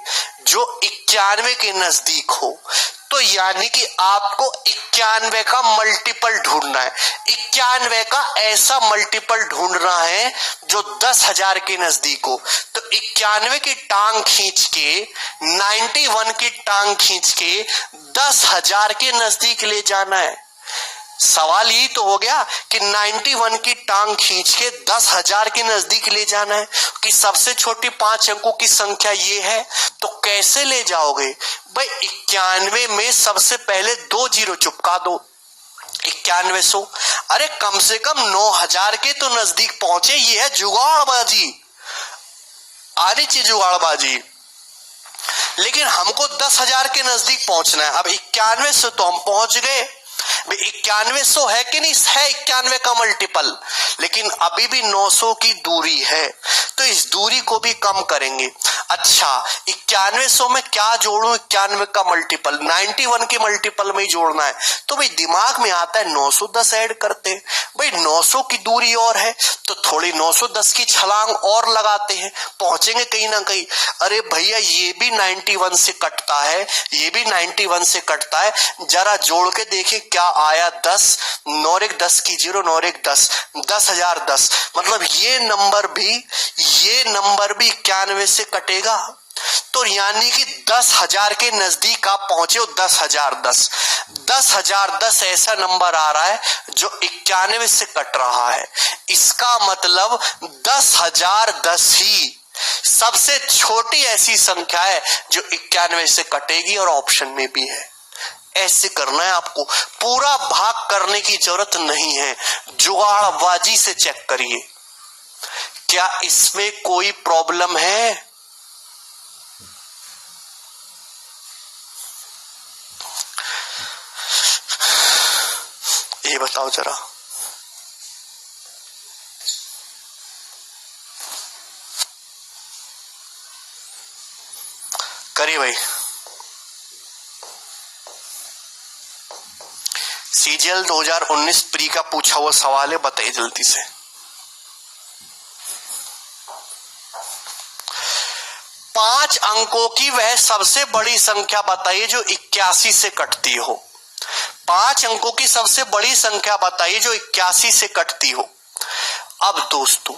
जो 91 के नजदीक हो। तो यानी कि आपको 91 का मल्टीपल ढूंढना है। 91 का ऐसा मल्टीपल ढूंढना है जो 10,000 के नजदीक हो। तो 91 की टांग खींच के 91 की टांग खींच के 10,000 के नजदीक ले जाना है। सवाल यही तो हो गया कि 91 की टांग खींच के 10,000 के नजदीक ले जाना है कि सबसे छोटी 5 अंकों की संख्या ये है। तो कैसे ले जाओगे भाई? 91 में सबसे पहले 2 जीरो चिपका दो, 9100। अरे कम से कम 9,000 के तो नजदीक पहुंचे। ये है जुगाड़बाजी, आरी चीज जुगाड़बाजी। लेकिन हमको 10,000 के नजदीक पहुंचना है। अब 91 से तो हम पहुंच गए, 9100 है कि नहीं है 91 का मल्टीपल, लेकिन अभी भी 900 की दूरी है। तो इस दूरी को भी कम करेंगे। अच्छा 9100 में क्या जोड़ूं? 91 का मल्टीपल 91 के मल्टीपल में ही जोड़ना है। तो भाई दिमाग में आता है 910 ऐड करते हैं। भाई 900 की दूरी और है तो थोड़ी 910 की छलांग और लगाते हैं, पहुंचेंगे कहीं ना कहीं। अरे भैया ये भी 91 से कटता है, ये भी 91 से कटता है, जरा जोड़ के देखे क्या आया। 10 9 1 10 की 0 9 1 10 10,010। मतलब ये नंबर भी 91 से कटेगा। तो यानी कि 10,000 के नजदीक आप पहुंचे हो। 10,010 10,010 ऐसा नंबर आ रहा है जो 91 से कट रहा है। इसका मतलब 10,010 ही सबसे छोटी ऐसी संख्या है जो 91 से कटेगी और ऑप्शन में भी है। ऐसे करना है आपको, पूरा भाग करने की जरूरत नहीं है। जुगाड़बाजी से चेक करिए क्या इसमें कोई प्रॉब्लम है। ये बताओ जरा। करिए भाई। सीजीएल 2019 प्री का पूछा हुआ सवाल है, बताइए जल्दी से। पांच अंकों की वह सबसे बड़ी संख्या बताइए जो 81 से कटती हो। 5 अंकों की सबसे बड़ी संख्या बताइए जो 81 से कटती हो। अब दोस्तों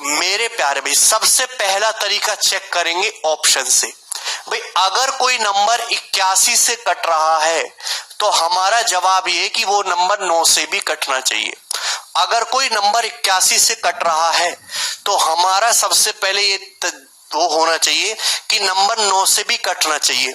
मेरे प्यारे भाई, सबसे पहला तरीका चेक करेंगे ऑप्शन से। भाई अगर कोई नंबर 81 से कट रहा है तो हमारा जवाब ये कि वो नंबर 9 से भी कटना चाहिए। अगर कोई नंबर 81 से कट रहा है तो हमारा सबसे पहले ये वो होना चाहिए कि नंबर 9 से भी कटना चाहिए।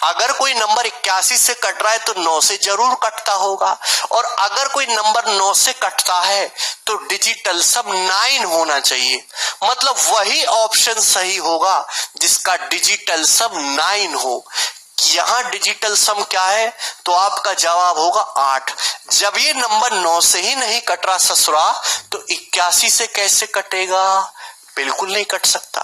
अगर कोई नंबर 81 से कट रहा है तो 9 से जरूर कटता होगा, और अगर कोई नंबर 9 से कटता है तो डिजिटल सम 9 होना चाहिए। मतलब वही ऑप्शन सही होगा जिसका डिजिटल सम 9 हो। यहां डिजिटल सम क्या है, तो आपका जवाब होगा 8। जब ये नंबर 9 से ही नहीं कट रहा ससुरा, तो 81 से कैसे कटेगा, बिल्कुल नहीं कट सकता।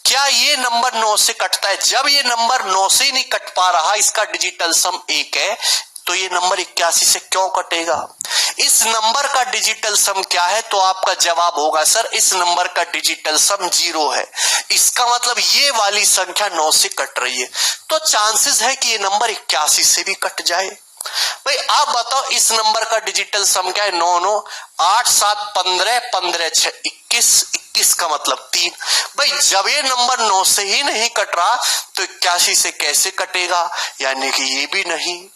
क्या ये नंबर 9 से कटता है, जब ये नंबर 9 से ही नहीं कट पा रहा, इसका डिजिटल सम 1 है, तो ये नंबर 81 से क्यों कटेगा। इस नंबर का डिजिटल सम क्या है, तो आपका जवाब होगा सर इस नंबर का डिजिटल सम 0 है। इसका मतलब ये वाली संख्या 9 से कट रही है, तो चांसेस है कि ये नंबर 81 से भी कट जाए। भाई आप बताओ इस नंबर का डिजिटल सम क्या है, 9 9 8 7 15 15 6 21 21 का मतलब 3। भाई जब ये नंबर 9 से ही नहीं कट रहा, तो 81 से कैसे कटेगा, यानी कि ये भी नहीं।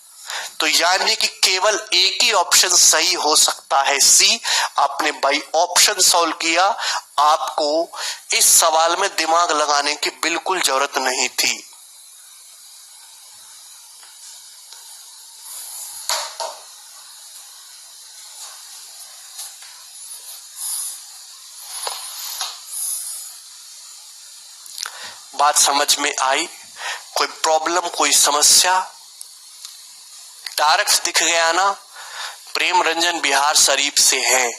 तो यानी कि केवल एक ही ऑप्शन सही हो सकता है, सी। आपने बाई ऑप्शन सॉल्व किया, आपको इस सवाल में दिमाग लगाने की बिल्कुल जरूरत नहीं थी। बात समझ में आई, कोई प्रॉब्लम, कोई समस्या, डायरेक्ट दिख गया ना, प्रेम रंजन बिहार शरीफ से है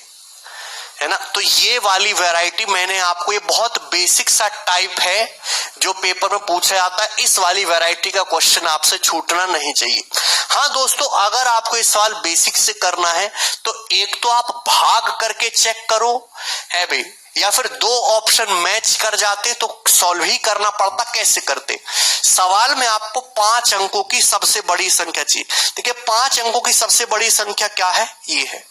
ना। तो ये वाली वैरायटी मैंने आपको, ये बहुत बेसिक सा टाइप है जो पेपर में पूछा जाता है, इस वाली वैरायटी का क्वेश्चन आपसे छूटना नहीं चाहिए। हाँ दोस्तों, अगर आपको ये सवाल बेसिक से करना है, तो एक तो आप भाग करके चेक करो है भाई, या फिर 2 ऑप्शन मैच कर जाते तो सॉल्व ही करना पड़ता। कैसे करते, सवाल में आपको 5 अंकों की सबसे बड़ी संख्या चाहिए। देखिए 5 अंकों की सबसे बड़ी संख्या क्या है, ये है,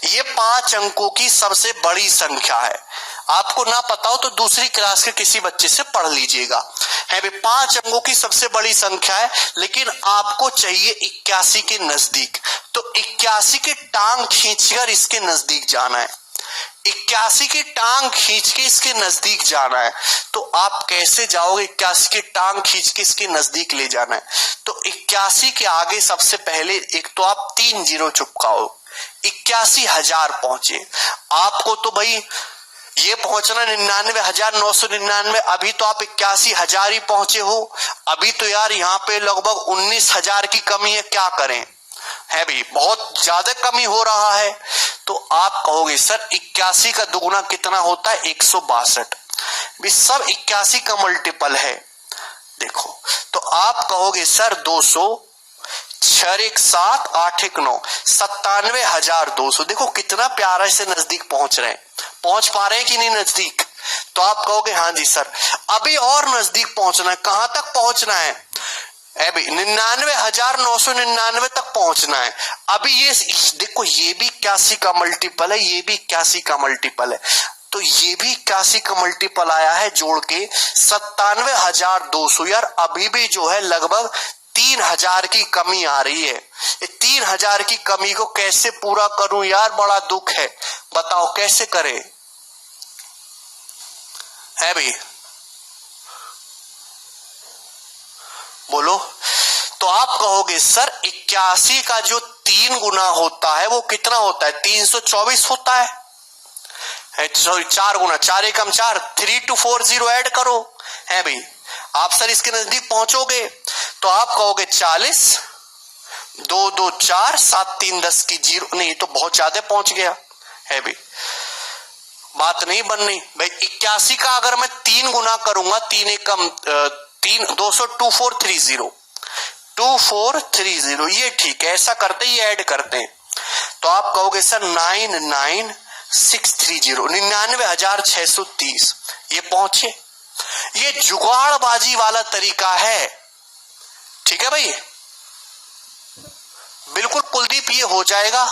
ये 5 अंकों की सबसे बड़ी संख्या है। आपको ना पता हो तो दूसरी क्लास के किसी बच्चे से पढ़ लीजिएगा, है भाई 5 अंकों की सबसे बड़ी संख्या है, लेकिन आपको चाहिए 81 के नजदीक। तो 81 की टांग खींचकर इसके नजदीक जाना है, 81 की टांग खींच के इसके नजदीक जाना है। तो आप कैसे जाओगे, 81 की टांग खींच के इसके नजदीक ले जाना है। तो 81 के आगे सबसे पहले एक तो आप 3 0 चुपकाओ, 81,000 पहुंचे। आपको तो भाई ये पहुंचना 99,999, अभी तो आप 81,000 ही पहुंचे हो। अभी तो यार यहाँ पे लगभग 19,000 की कमी है, क्या करें, है भी बहुत ज्यादा कमी हो रहा है। तो आप कहोगे सर 81 का दुगुना कितना होता है, 162। भी सब 81 का मल्टीपल है, देखो। तो आप कहोगे सर 200, 6 1 7 8 1 9, 97,200। देखो कितना प्यारा से नजदीक पहुंच रहे हैं, पहुंच पा रहे हैं कि नहीं नजदीक। तो आप कहोगे हाँ जी सर, अभी और नजदीक पहुंचना है, कहां तक पहुंचना है, 99,999 तक पहुंचना है। अभी ये देखो, ये भी 81 का मल्टीपल है, ये भी 81 का मल्टीपल है, तो ये भी 81 का मल्टीपल आया है जोड़ के 97,200। यार अभी भी जो है लगभग 3,000 की कमी आ रही है। 3,000 की कमी को कैसे पूरा करूं यार, बड़ा दुख है, बताओ कैसे करें, है भाई बोलो। तो आप कहोगे सर 81 का जो 3 गुना होता है वो कितना होता है, 324 होता है। सॉरी 4 गुना, 4 एकम 4, 3240 ऐड करो, है भाई। आप सर इसके नजदीक पहुंचोगे, तो आप कहोगे 40, 2 2 4 7 3 10 की 0, नहीं तो बहुत ज्यादा पहुंच गया, है भाई बात नहीं बन रही भाई। 81 का अगर मैं 3 गुना करूंगा, 3 एकम 3 200, 2430, ये ठीक है, ऐसा करते ही ऐड करते हैं। तो आप कहोगे सर 99630, 99,630, ये पहुंचे। ये जुगाड़बाजी वाला तरीका है, ठीक है भाई, बिल्कुल कुलदीप ये हो जाएगा,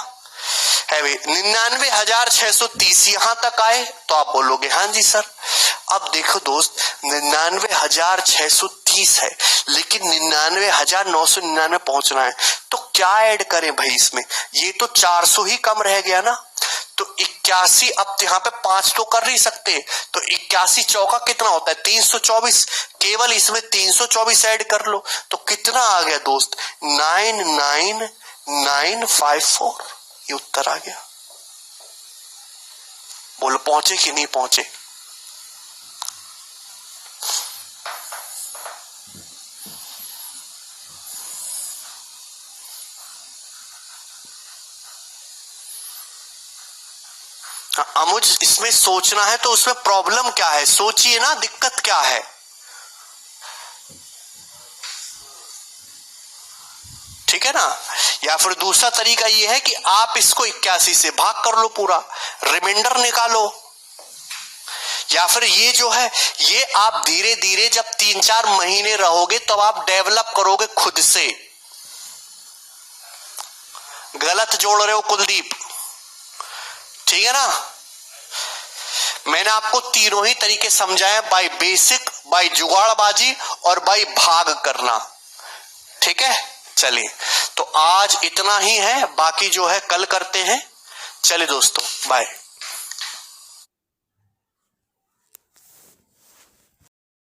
है भाई 99,630 यहां तक आए, तो आप बोलोगे हाँ जी सर। अब देखो दोस्त, 99,630 है, लेकिन 99,999 पहुंचना है, तो क्या ऐड करें भाई इसमें, ये तो 400 ही कम रह गया ना। तो 81, अब यहाँ पे 5 तो कर नहीं सकते, तो 81 चौका कितना होता है, 324, केवल इसमें 324 ऐड कर लो, तो कितना आ गया दोस्त, 99954, ये उत्तर आ गया। बोलो पहुंचे कि नहीं पहुंचे। मुझे इसमें सोचना है तो उसमें प्रॉब्लम क्या है, सोचिए ना, दिक्कत क्या है। ठीक है ना। या फिर दूसरा तरीका ये है कि आप इसको 81 से भाग कर लो, पूरा रिमाइंडर निकालो। या फिर ये जो है ये आप धीरे धीरे जब 3-4 महीने रहोगे तब तो आप डेवलप करोगे खुद से। गलत जोड़ रहे हो कुलदीप, ठीक है ना। मैंने आपको तीनों ही तरीके समझाए, बाय बेसिक, बाय जुगाड़बाजी और बाय भाग करना। ठीक है, चलिए तो आज इतना ही है, बाकी जो है कल करते हैं। चलिए दोस्तों, बाय।